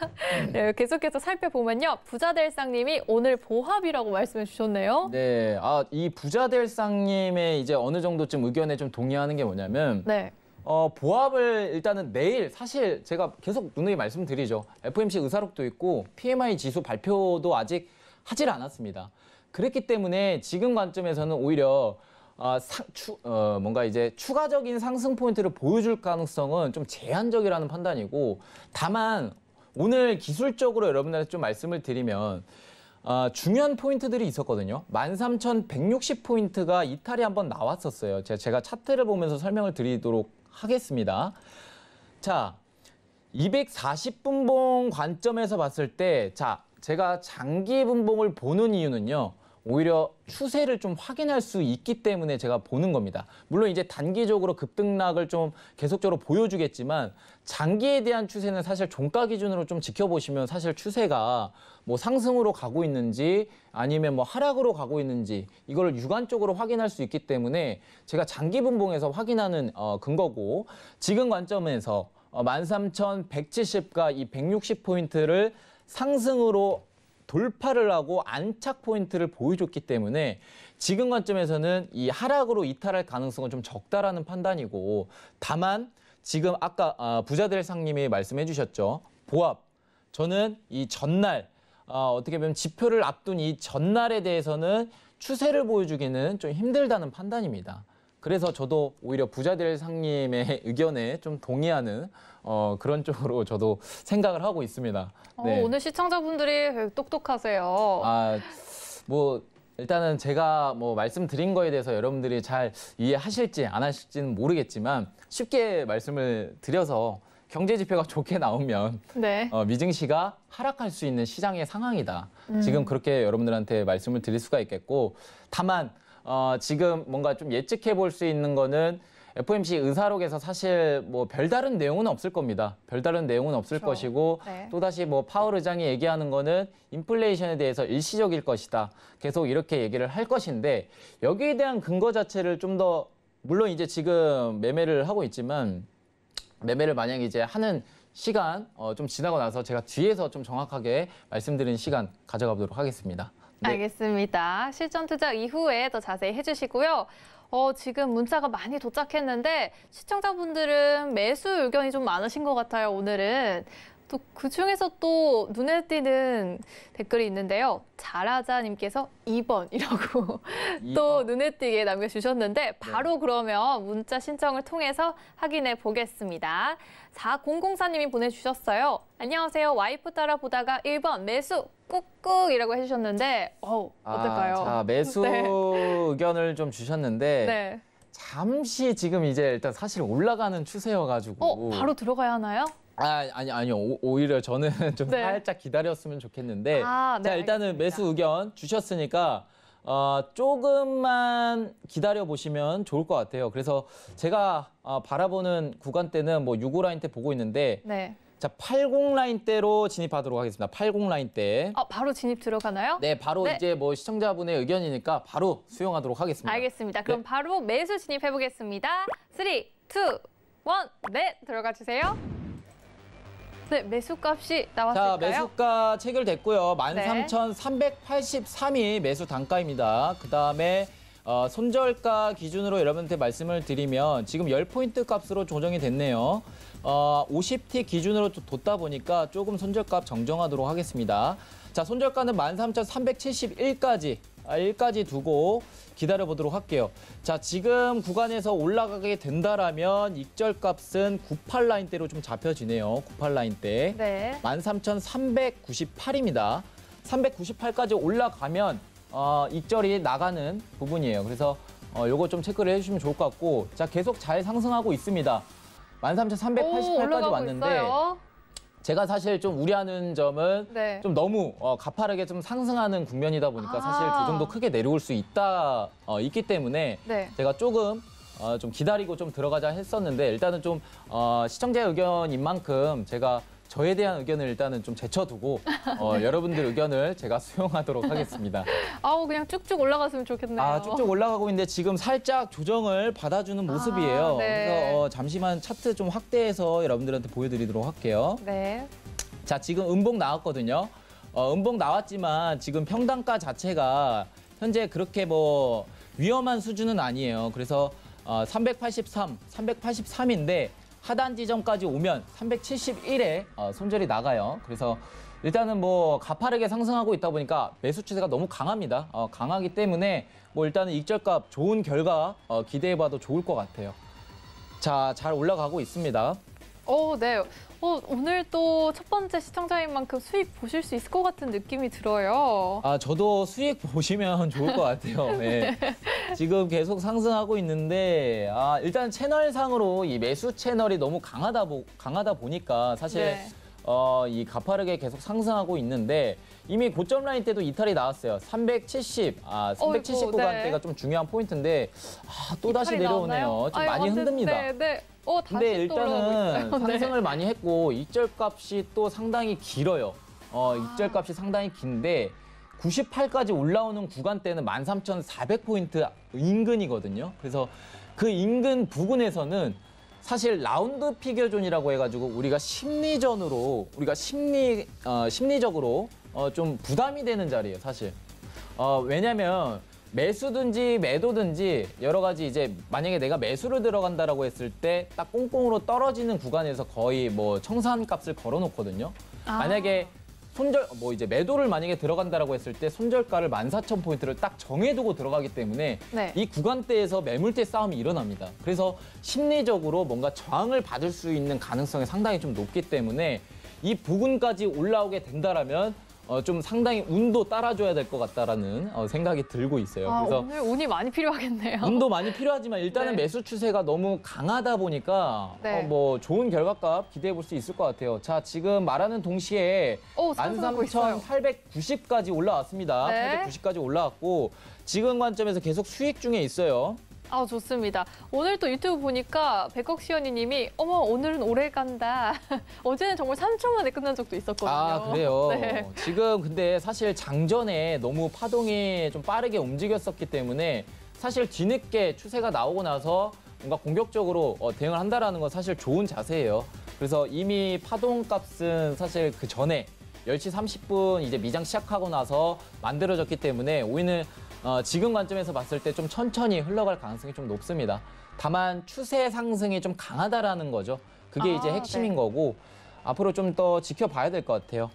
네, 계속해서 살펴보면요. 부자델상님이 오늘 보합이라고 말씀해 주셨네요. 네, 이 부자델상님의 이제 어느 정도쯤 의견에 좀 동의하는 게 뭐냐면 네. 보합을 일단은 내일 사실 제가 계속 누누이 말씀드리죠. FOMC 의사록도 있고 PMI 지수 발표도 아직 하질 않았습니다. 그렇기 때문에 지금 관점에서는 오히려 뭔가 이제 추가적인 상승 포인트를 보여줄 가능성은 좀 제한적이라는 판단이고, 다만 오늘 기술적으로 여러분들한테 좀 말씀을 드리면 중요한 포인트들이 있었거든요. 13,160포인트가 이탈이 한번 나왔었어요. 제가 차트를 보면서 설명을 드리도록 하겠습니다. 자, 240분봉 관점에서 봤을 때, 자, 제가 장기 분봉을 보는 이유는요. 오히려 추세를 좀 확인할 수 있기 때문에 제가 보는 겁니다. 물론 이제 단기적으로 급등락을 좀 계속적으로 보여주겠지만 장기에 대한 추세는 사실 종가 기준으로 좀 지켜보시면 사실 추세가 뭐 상승으로 가고 있는지 아니면 뭐 하락으로 가고 있는지 이걸 유관적으로 확인할 수 있기 때문에 제가 장기 분봉에서 확인하는 근거고, 지금 관점에서 13,170과 이 160포인트를 상승으로 돌파를 하고 안착 포인트를 보여줬기 때문에 지금 관점에서는 이 하락으로 이탈할 가능성은 좀 적다라는 판단이고, 다만 지금 아까 부자델상님이 말씀해 주셨죠. 보합. 저는 이 전날 어떻게 보면 지표를 앞둔 이 전날에 대해서는 추세를 보여주기는 좀 힘들다는 판단입니다. 그래서 저도 오히려 부자델상님의 의견에 좀 동의하는 그런 쪽으로 저도 생각을 하고 있습니다. 네. 오늘 시청자분들이 똑똑하세요. 뭐 일단은 제가 뭐 말씀드린 거에 대해서 여러분들이 잘 이해하실지 안 하실지는 모르겠지만 쉽게 말씀을 드려서 경제 지표가 좋게 나오면 네. 미증시가 하락할 수 있는 시장의 상황이다. 지금 그렇게 여러분들한테 말씀을 드릴 수가 있겠고, 다만 지금 뭔가 좀 예측해 볼 수 있는 거는 FOMC 의사록에서 사실 뭐 별다른 내용은 없을 겁니다. 별다른 내용은 없을 그렇죠. 것이고, 네. 또다시 뭐 파월 의장이 얘기하는 거는 인플레이션에 대해서 일시적일 것이다. 계속 이렇게 얘기를 할 것인데, 여기에 대한 근거 자체를 좀 더, 물론 이제 지금 매매를 하고 있지만 매매를 만약에 이제 하는 시간 좀 지나고 나서 제가 뒤에서 좀 정확하게 말씀드리는 시간 가져가 보도록 하겠습니다. 네. 알겠습니다. 실전 투자 이후에 더 자세히 해주시고요. 지금 문자가 많이 도착했는데 시청자분들은 매수 의견이 좀 많으신 것 같아요, 오늘은. 또 그중에서 또 눈에 띄는 댓글이 있는데요. 잘하자님께서 2번이라고 또 눈에 띄게 남겨주셨는데 바로 그러면 문자 신청을 통해서 확인해 보겠습니다. 4004님이 보내주셨어요. 안녕하세요. 와이프 따라 보다가 1번 매수 꾹꾹이라고 해주셨는데 어떨까요? 자, 매수 네. 의견을 좀 주셨는데 네. 잠시 지금 이제 일단 사실 올라가는 추세여가지고 바로 들어가야 하나요? 아니요. 오히려 저는 좀 네. 살짝 기다렸으면 좋겠는데, 네, 자, 일단은 알겠습니다. 매수 의견 주셨으니까 조금만 기다려 보시면 좋을 것 같아요. 그래서 제가 바라보는 구간대는 뭐 65 라인대 보고 있는데, 네. 자, 80 라인대로 진입하도록 하겠습니다. 80 라인대. 바로 진입 들어가나요? 네, 바로 네. 이제 뭐 시청자분의 의견이니까 바로 수용하도록 하겠습니다. 알겠습니다. 그럼 네. 바로 매수 진입해 보겠습니다. 3, 2, 1, 네, 들어가 주세요. 네, 매수값이 자, 나왔을까요? 매수가 체결됐고요. 네. 13,383이 매수 단가입니다. 그다음에 손절가 기준으로 여러분한테 말씀을 드리면 지금 10포인트 값으로 조정이 됐네요. 50T 기준으로 뒀다 보니까 조금 손절가 정정하도록 하겠습니다. 자, 손절가는 13,371까지 두고 기다려 보도록 할게요. 자, 지금 구간에서 올라가게 된다라면 익절값은 98 라인대로 좀 잡혀지네요. 98 라인대. 네. 13,398입니다. 398까지 올라가면 익절이 나가는 부분이에요. 그래서 요거 좀 체크를 해주시면 좋을 것 같고, 자, 계속 잘 상승하고 있습니다. 13,388까지 왔는데 있어요. 제가 사실 좀 우려하는 점은 네. 좀 너무 가파르게 좀 상승하는 국면이다 보니까 사실 그 정도 크게 내려올 수 있기 때문에 네. 제가 조금 좀 기다리고 좀 들어가자 했었는데 일단은 좀 시청자 의견인 만큼 제가 저에 대한 의견을 일단은 좀 제쳐두고 여러분들 의견을 제가 수용하도록 하겠습니다. 아우 그냥 쭉쭉 올라갔으면 좋겠네요. 쭉쭉 올라가고 있는데 지금 살짝 조정을 받아주는 모습이에요. 네. 그래서 잠시만 차트 좀 확대해서 여러분들한테 보여드리도록 할게요. 네. 자, 지금 음봉 나왔거든요. 음봉 나왔지만 지금 평단가 자체가 현재 그렇게 뭐 위험한 수준은 아니에요. 그래서 383인데 하단 지점까지 오면 371에 손절이 나가요. 그래서 일단은 뭐 가파르게 상승하고 있다 보니까 매수 추세가 너무 강합니다. 강하기 때문에 뭐 일단은 익절값 좋은 결과 기대해봐도 좋을 것 같아요. 자, 잘 올라가고 있습니다. 네. 오늘 또 첫 번째 시청자인 만큼 수익 보실 수 있을 것 같은 느낌이 들어요. 저도 수익 보시면 좋을 것 같아요. 네. 지금 계속 상승하고 있는데 일단 채널상으로 이 매수 채널이 너무 강하다 보니까 사실 네. 이 가파르게 계속 상승하고 있는데 이미 고점 라인 때도 이탈이 나왔어요. 370 어이구, 구간대가 네. 좀 중요한 포인트인데 또 다시 이탈이 내려오네요. 나왔나요? 좀 많이 흔듭니다. 네, 네. 다시 근데 또 올라오고 일단은 있어요. 네. 상승을 많이 했고 익절값이 또 상당히 길어요. 익절값이 상당히 긴데 98까지 올라오는 구간대는 13,400포인트 인근이거든요. 그래서 그 인근 부근에서는 사실 라운드 피겨존이라고 해가지고 우리가 심리적으로 좀 부담이 되는 자리예요, 사실. 왜냐면 매수든지 매도든지 여러 가지 이제 만약에 내가 매수를 들어간다라고 했을 때 딱 꽁꽁으로 떨어지는 구간에서 거의 뭐 청산값을 걸어놓거든요. 만약에 이제 매도를 만약에 들어간다라고 했을 때 손절가를 14,000포인트를 딱 정해두고 들어가기 때문에 네. 이 구간대에서 매물대 싸움이 일어납니다. 그래서 심리적으로 뭔가 저항을 받을 수 있는 가능성이 상당히 좀 높기 때문에 이 부근까지 올라오게 된다라면 좀 상당히 운도 따라줘야 될 것 같다라는 생각이 들고 있어요. 그래서 오늘 운이 많이 필요하겠네요. 운도 많이 필요하지만 일단은 네. 매수 추세가 너무 강하다 보니까 네. 뭐 좋은 결과값 기대해 볼 수 있을 것 같아요. 자, 지금 말하는 동시에 상승하고 있어요. 13,890까지 올라왔습니다. 네. 890까지 올라왔고 지금 관점에서 계속 수익 중에 있어요. 좋습니다. 오늘 또 유튜브 보니까 백억시연이 님이 어머 오늘은 오래 간다. 어제는 정말 3초 만에 끝난 적도 있었거든요. 그래요? 네. 지금 근데 사실 장전에 너무 파동이 좀 빠르게 움직였었기 때문에 사실 뒤늦게 추세가 나오고 나서 뭔가 공격적으로 대응을 한다라는 건 사실 좋은 자세예요. 그래서 이미 파동값은 사실 그 전에 10시 30분 이제 미장 시작하고 나서 만들어졌기 때문에 오히려 지금 관점에서 봤을 때 좀 천천히 흘러갈 가능성이 좀 높습니다. 다만 추세 상승이 좀 강하다라는 거죠. 그게 이제 핵심인 네. 거고 앞으로 좀 더 지켜봐야 될 것 같아요.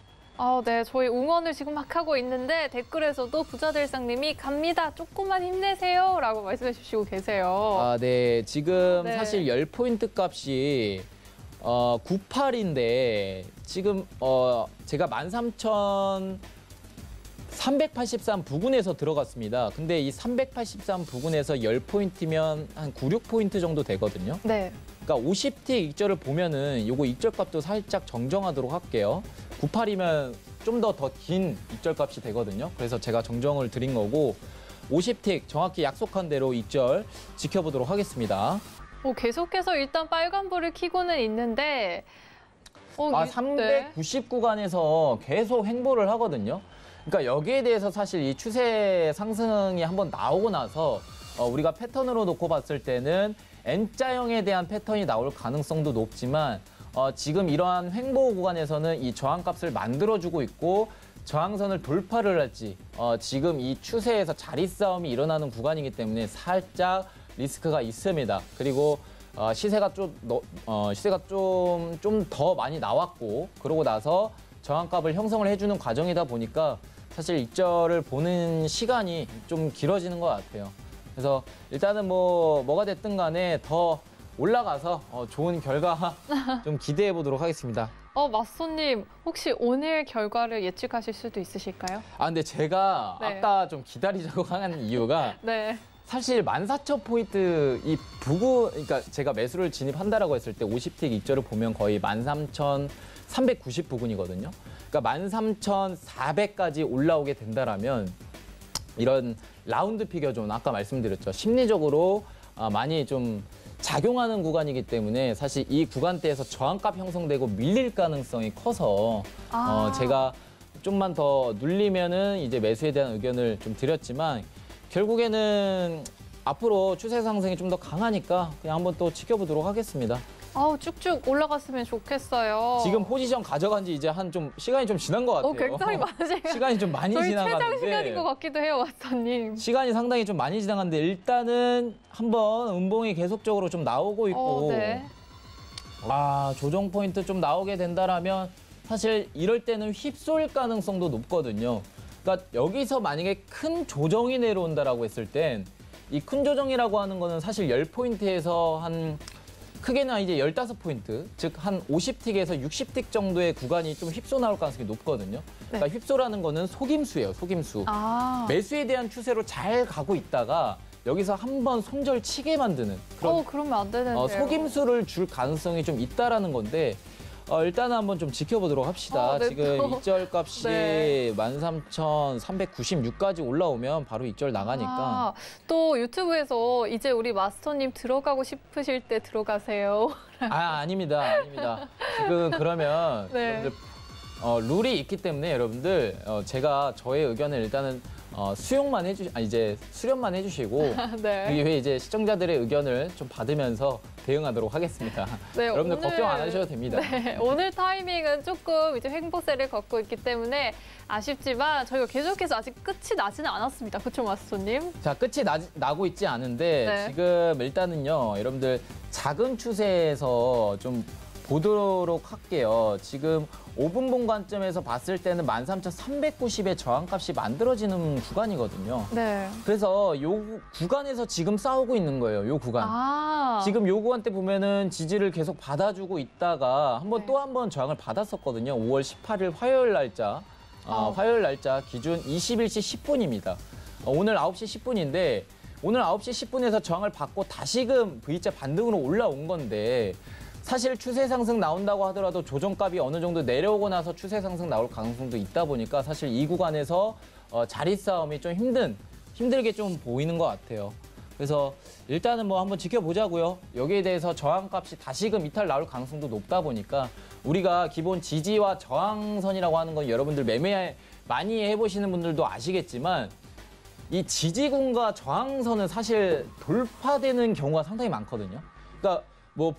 네. 저희 응원을 지금 막 하고 있는데 댓글에서도 부자들상님이 갑니다. 조금만 힘내세요. 라고 말씀해 주시고 계세요. 네. 지금 네. 사실 10포인트 값이 98인데 지금 제가 13,383 부근에서 들어갔습니다. 근데 이 383 부근에서 10포인트면 한 9, 6포인트 정도 되거든요. 네. 그러니까 50T 익절을 보면은 요거 익절값도 살짝 정정하도록 할게요. 98이면 좀 더 긴 익절값이 되거든요. 그래서 제가 정정을 드린 거고 50T 정확히 약속한 대로 익절 지켜보도록 하겠습니다. 계속해서 일단 빨간불을 켜고는 있는데 390 구간에서 계속 횡보를 하거든요. 그러니까 여기에 대해서 사실 이 추세 상승이 한번 나오고 나서 우리가 패턴으로 놓고 봤을 때는 N자형에 대한 패턴이 나올 가능성도 높지만 지금 이러한 횡보 구간에서는 이 저항값을 만들어주고 있고 저항선을 돌파를 할지 지금 이 추세에서 자리 싸움이 일어나는 구간이기 때문에 살짝 리스크가 있습니다. 그리고 시세가 좀 더 많이 나왔고 그러고 나서 저항값을 형성을 해주는 과정이다 보니까 사실 익절을 보는 시간이 좀 길어지는 것 같아요. 그래서 일단은 뭐가 됐든 간에 더 올라가서 좋은 결과 좀 기대해 보도록 하겠습니다. 맞소님 혹시 오늘 결과를 예측하실 수도 있으실까요? 근데 제가 네. 아까 좀 기다리자고 한 이유가 네. 사실 14,000포인트 이 부근, 그러니까 제가 매수를 진입한다라고 했을 때 50틱 익절을 보면 거의 13,390 부근이거든요. 그러니까 13,400까지 올라오게 된다라면 이런 라운드 피겨존 아까 말씀드렸죠. 심리적으로 많이 좀 작용하는 구간이기 때문에 사실 이 구간대에서 저항값 형성되고 밀릴 가능성이 커서 제가 좀만 더 눌리면은 이제 매수에 대한 의견을 좀 드렸지만 결국에는 앞으로 추세 상승이 좀 더 강하니까 그냥 한번 또 지켜보도록 하겠습니다. 쭉쭉 올라갔으면 좋겠어요. 지금 포지션 가져간 지 이제 좀 시간이 좀 지난 것 같아요. 굉장히 많으세요. 시간이 좀 많이 저희 지나갔는데. 최장 시간인 것 같기도 해요, 왓서님. 시간이 상당히 좀 많이 지나갔는데 일단은 한번 음봉이 계속적으로 좀 나오고 있고 네. 조정 포인트 좀 나오게 된다라면 사실 이럴 때는 휩쓸 가능성도 높거든요. 그러니까 여기서 만약에 큰 조정이 내려온다라고 했을 땐 이 큰 조정이라고 하는 거는 사실 10포인트에서 한 크게는 이제 15포인트, 즉 한 50틱에서 60틱 정도의 구간이 좀 휩소 나올 가능성이 높거든요. 그러니까 휩소라는 거는 속임수예요, 속임수. 매수에 대한 추세로 잘 가고 있다가 여기서 한번 손절 치게 만드는 그런 그러면 안 되는데요. 속임수를 줄 가능성이 좀 있다라는 건데 일단은 한번 좀 지켜보도록 합시다. 네, 지금 익절 값이 네. 13,396까지 올라오면 바로 익절 나가니까. 또 유튜브에서 이제 우리 마스터님 들어가고 싶으실 때 들어가세요. 아닙니다. 아닙니다. 지금 그러면 네. 여러분들 룰이 있기 때문에 여러분들 제가 저의 의견을 일단은 수용만 수렴만 해주시고 네. 그 이후에 이제 시청자들의 의견을 좀 받으면서 대응하도록 하겠습니다. 네, 여러분들 걱정 안 하셔도 됩니다. 네, 오늘 타이밍은 조금 이제 횡보세를 걷고 있기 때문에 아쉽지만 저희가 계속해서 아직 끝이 나지는 않았습니다. 그렇죠, 마스터님? 자, 끝이 나고 있지 않은데 네. 지금 일단은요, 여러분들 작은 추세에서 좀 보도록 할게요. 지금 5분봉 관점에서 봤을 때는 13,390의 저항값이 만들어지는 구간이거든요. 네. 그래서 이 구간에서 지금 싸우고 있는 거예요, 이 구간. 지금 이 구간 때 보면은 지지를 계속 받아주고 있다가 또 한 번 저항을 받았었거든요. 5월 18일 화요일 날짜. 화요일 날짜 기준 21시 10분입니다. 오늘 9시 10분인데 오늘 9시 10분에서 저항을 받고 다시금 V자 반등으로 올라온 건데 사실 추세 상승 나온다고 하더라도 조정값이 어느 정도 내려오고 나서 추세 상승 나올 가능성도 있다 보니까 사실 이 구간에서 자리 싸움이 좀 힘들게 좀 보이는 것 같아요. 그래서 일단은 한번 지켜보자고요. 여기에 대해서 저항값이 다시금 이탈 나올 가능성도 높다 보니까 우리가 기본 지지와 저항선이라고 하는 건 여러분들 매매 많이 해보시는 분들도 아시겠지만 이 지지군과 저항선은 사실 돌파되는 경우가 상당히 많거든요. 그러니까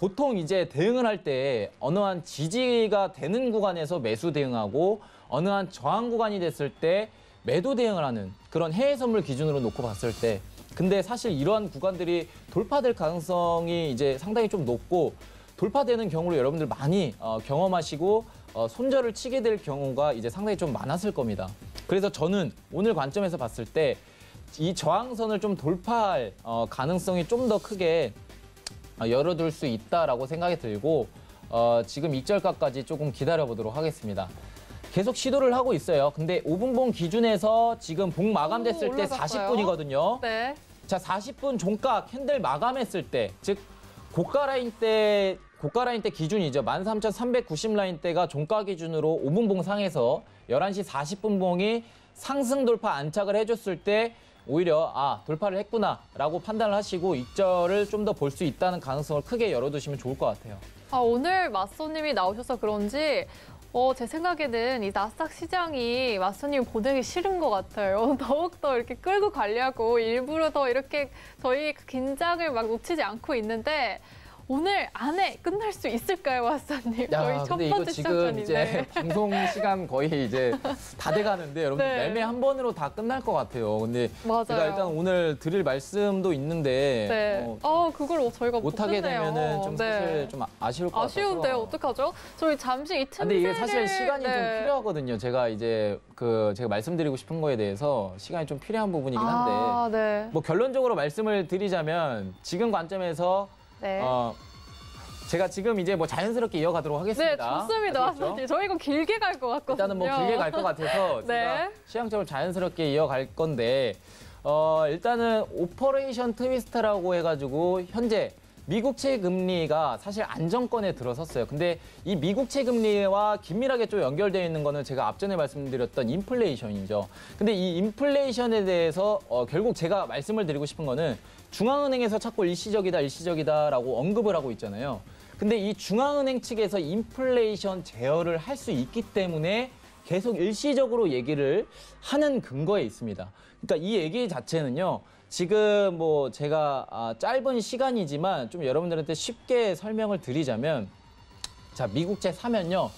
보통 이제 대응을 할 때 어느 한 지지가 되는 구간에서 매수 대응하고 어느 한 저항 구간이 됐을 때 매도 대응을 하는 그런 해외 선물 기준으로 놓고 봤을 때 근데 사실 이러한 구간들이 돌파될 가능성이 이제 상당히 좀 높고 돌파되는 경우를 여러분들 많이 경험하시고 손절을 치게 될 경우가 이제 상당히 좀 많았을 겁니다. 그래서 저는 오늘 관점에서 봤을 때 이 저항선을 좀 돌파할 가능성이 좀 더 크게 열어둘 수 있다라고 생각이 들고 지금 익절가까지 조금 기다려보도록 하겠습니다. 계속 시도를 하고 있어요. 근데 5분봉 기준에서 지금 봉 마감됐을 때 40분이거든요. 네. 자, 40분 종가 캔들 마감했을 때, 즉 고가 라인 때 기준이죠. 13,390 라인대가 종가 기준으로 5분봉 상에서 11시 40분 봉이 상승 돌파 안착을 해줬을 때 오히려 돌파를 했구나라고 판단을 하시고 익절을 좀 더 볼 수 있다는 가능성을 크게 열어두시면 좋을 것 같아요. 오늘 마스터님이 나오셔서 그런지 제 생각에는 이 나스닥 시장이 마스터님 보내기 싫은 것 같아요. 더욱더 이렇게 끌고 가려고 일부러 더 이렇게 저희 긴장을 막 놓치지 않고 있는데 오늘 안에 끝날 수 있을까요, 마스터님? 저희 첫 근데 번째 이거 지금 시작전인데. 이제 방송 시간 거의 이제 다 돼가는데 여러분 네. 매매 한 번으로 다 끝날 것 같아요. 근데 맞아요. 제가 일단 오늘 드릴 말씀도 있는데 네. 그걸 저희가 못하게 듣네요. 되면은 좀 네. 사실 좀 아쉬울 것 같아서. 아쉬운데 어떡하죠? 저희 잠시 이 틈새를. 근데 이게 사실 시간이 좀 네. 필요하거든요. 제가 이제 제가 말씀드리고 싶은 거에 대해서 시간이 좀 필요한 부분이긴 한데 네. 결론적으로 말씀을 드리자면 지금 관점에서 네. 제가 지금 이제 자연스럽게 이어가도록 하겠습니다. 네, 좋습니다. 아시겠죠? 마스터님. 저희 이거 길게 갈 것 같거든요. 일단은 길게 갈 것 같아서 네. 제가 시향적으로 자연스럽게 이어갈 건데 일단은 오퍼레이션 트위스트라고 해가지고 현재 미국채 금리가 사실 안정권에 들어섰어요. 근데 이 미국채 금리와 긴밀하게 좀 연결되어 있는 거는 제가 앞전에 말씀드렸던 인플레이션이죠. 근데 이 인플레이션에 대해서 결국 제가 말씀을 드리고 싶은 거는 중앙은행에서 자꾸 일시적이다라고 언급을 하고 있잖아요. 근데 이 중앙은행 측에서 인플레이션 제어를 할 수 있기 때문에 계속 일시적으로 얘기를 하는 근거에 있습니다. 그러니까 이 얘기 자체는요. 지금 뭐 제가 짧은 시간이지만 좀 여러분들한테 쉽게 설명을 드리자면 자, 미국채 사면요.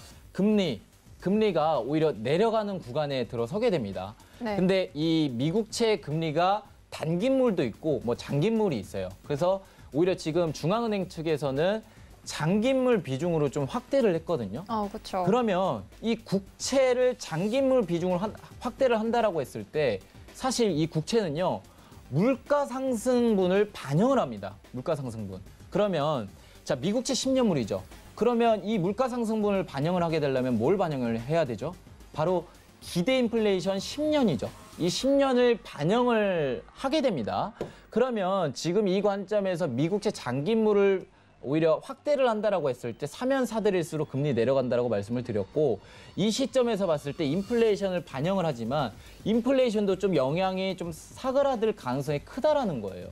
금리가 오히려 내려가는 구간에 들어서게 됩니다. 네. 근데 이 미국채 금리가 단기물도 있고 뭐 장기물이 있어요. 그래서 오히려 지금 중앙은행 측에서는 장기물 비중으로 좀 확대를 했거든요. 그렇죠. 그러면 이 국채를 장기물 비중으로 확대를 한다라고 했을 때 사실 이 국채는요. 물가 상승분을 반영을 합니다. 물가 상승분. 그러면 자, 미국채 10년물이죠. 그러면 이 물가 상승분을 반영을 하게 되려면 뭘 반영을 해야 되죠? 바로 기대 인플레이션 10년이죠. 이 10년을 반영을 하게 됩니다. 그러면 지금 이 관점에서 미국채 장기물을 오히려 확대를 한다라고 했을 때 사면 사들일수록 금리 내려간다라고 말씀을 드렸고 이 시점에서 봤을 때 인플레이션을 반영을 하지만 인플레이션도 좀 영향이 좀 사그라들 가능성이 크다라는 거예요.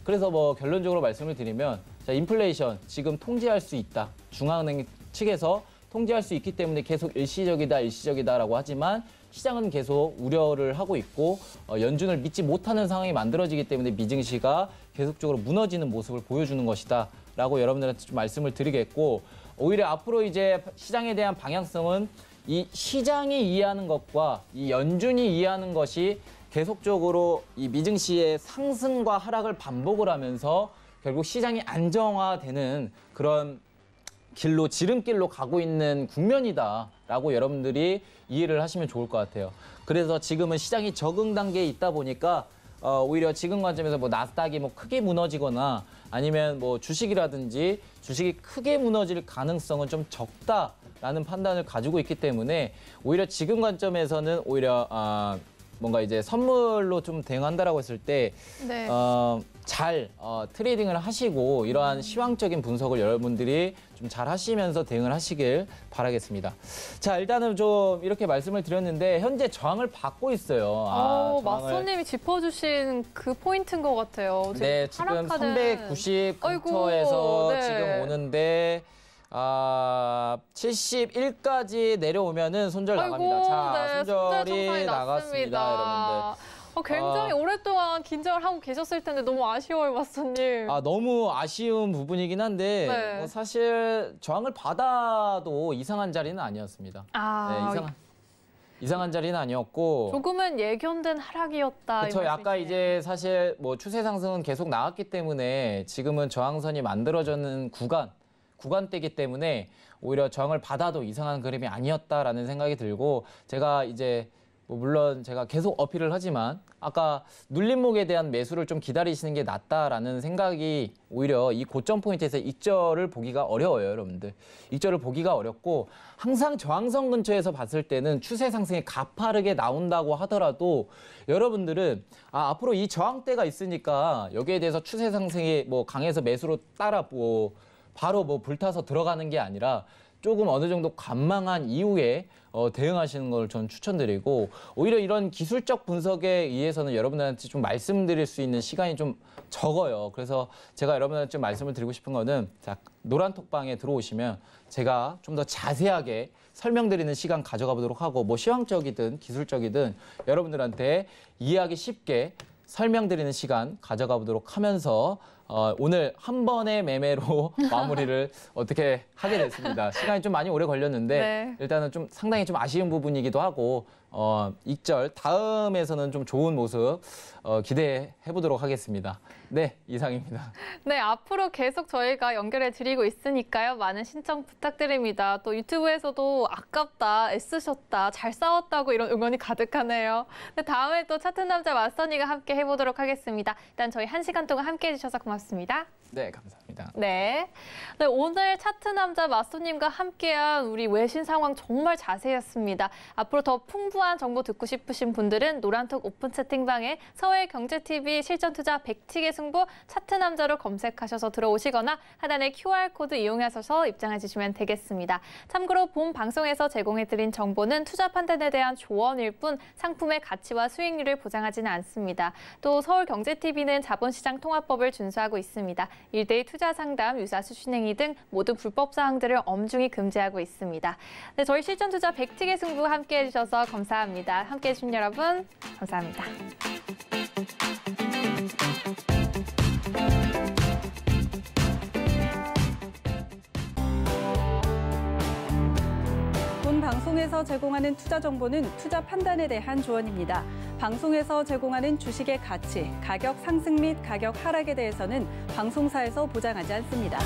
그래서 뭐 결론적으로 말씀을 드리면 자, 인플레이션 지금 통제할 수 있다. 중앙은행 측에서 통제할 수 있기 때문에 계속 일시적이다라고 하지만 시장은 계속 우려를 하고 있고 연준을 믿지 못하는 상황이 만들어지기 때문에 미증시가 계속적으로 무너지는 모습을 보여주는 것이다라고 여러분들한테 좀 말씀을 드리겠고 오히려 앞으로 이제 시장에 대한 방향성은 이 시장이 이해하는 것과 이 연준이 이해하는 것이 계속적으로 이 미증시의 상승과 하락을 반복을 하면서 결국 시장이 안정화되는 그런 지름길로 가고 있는 국면이다라고 여러분들이 이해를 하시면 좋을 것 같아요. 그래서 지금은 시장이 적응 단계에 있다 보니까 오히려 지금 관점에서 뭐 나스닥이 뭐 크게 무너지거나 아니면 뭐 주식이라든지 주식이 크게 무너질 가능성은 좀 적다라는 판단을 가지고 있기 때문에 오히려 지금 관점에서는 오히려 뭔가 이제 선물로 좀 대응한다라고 했을 때 네. 잘 트레이딩을 하시고 이러한 시황적인 분석을 여러분들이 좀 잘 하시면서 대응을 하시길 바라겠습니다. 자, 일단은 좀 이렇게 말씀을 드렸는데 현재 저항을 받고 있어요. 맞선님이 짚어주신 그 포인트인 것 같아요. 네, 지금 390 근처에서 네. 지금 오는데 71까지 내려오면은 손절 나갑니다. 자, 네, 손절이 나갔습니다, 여러분들. 굉장히 오랫동안 긴장을 하고 계셨을 텐데 너무 아쉬워요, 맞선님. 너무 아쉬운 부분이긴 한데 네. 사실 저항을 받아도 이상한 자리는 아니었습니다. 네, 이상한 자리는 아니었고 조금은 예견된 하락이었다. 그렇죠. 약간 이제 사실 뭐 추세 상승은 계속 나왔기 때문에 지금은 저항선이 만들어지는 구간대이기 때문에 오히려 저항을 받아도 이상한 그림이 아니었다라는 생각이 들고 제가 이제 물론 제가 계속 어필을 하지만 아까 눌림목에 대한 매수를 좀 기다리시는 게 낫다라는 생각이 오히려 이 고점 포인트에서 익절을 보기가 어려워요, 여러분들. 익절을 보기가 어렵고 항상 저항선 근처에서 봤을 때는 추세 상승이 가파르게 나온다고 하더라도 여러분들은 앞으로 이 저항대가 있으니까 여기에 대해서 추세 상승이 뭐 강해서 매수로 따라 바로 불타서 들어가는 게 아니라 조금 어느 정도 관망한 이후에 대응하시는 걸 전 추천드리고 오히려 이런 기술적 분석에 의해서는 여러분들한테 좀 말씀드릴 수 있는 시간이 좀 적어요. 그래서 제가 여러분한테 좀 말씀을 드리고 싶은 거는 자, 노란톡방에 들어오시면 제가 좀 더 자세하게 설명드리는 시간 가져가 보도록 하고 뭐 시황적이든 기술적이든 여러분들한테 이해하기 쉽게 설명드리는 시간 가져가 보도록 하면서 오늘 한 번의 매매로 마무리를 어떻게 하게 됐습니다. 시간이 좀 많이 오래 걸렸는데 네. 일단은 좀 상당히 좀 아쉬운 부분이기도 하고 익절 다음에서는 좀 좋은 모습 기대해 보도록 하겠습니다. 네, 이상입니다. 네, 앞으로 계속 저희가 연결해 드리고 있으니까요. 많은 신청 부탁드립니다. 또 유튜브에서도 아깝다, 애쓰셨다, 잘 싸웠다고 이런 응원이 가득하네요. 네, 다음에 또 차트 남자 맞선이가 함께 해보도록 하겠습니다. 일단 저희 1시간 동안 함께 해주셔서 고맙습니다. 네, 감사합니다. 하겠습니다. 네. 네, 오늘 차트 남자 마스터님과 함께한 우리 외신 상황 정말 자세했습니다. 앞으로 더 풍부한 정보 듣고 싶으신 분들은 노란톡 오픈 채팅방에 서울경제TV 실전투자 백티계 승부 차트 남자로 검색하셔서 들어오시거나 하단의 QR코드 이용하셔서 입장해 주시면 되겠습니다. 참고로 본 방송에서 제공해드린 정보는 투자 판단에 대한 조언일 뿐 상품의 가치와 수익률을 보장하지는 않습니다. 또 서울경제TV는 자본시장 통화법을 준수하고 있습니다. 1대1 투자 상담, 유사 수신행위 등 모든 불법 사항들을 엄중히 금지하고 있습니다. 네, 저희 실전투자 백티계 승부 함께해 주셔서 감사합니다. 함께해 주신 여러분 감사합니다. 본 방송에서 제공하는 투자 정보는 투자 판단에 대한 조언입니다. 방송에서 제공하는 주식의 가치, 가격 상승 및 가격 하락에 대해서는 방송사에서 보장하지 않습니다.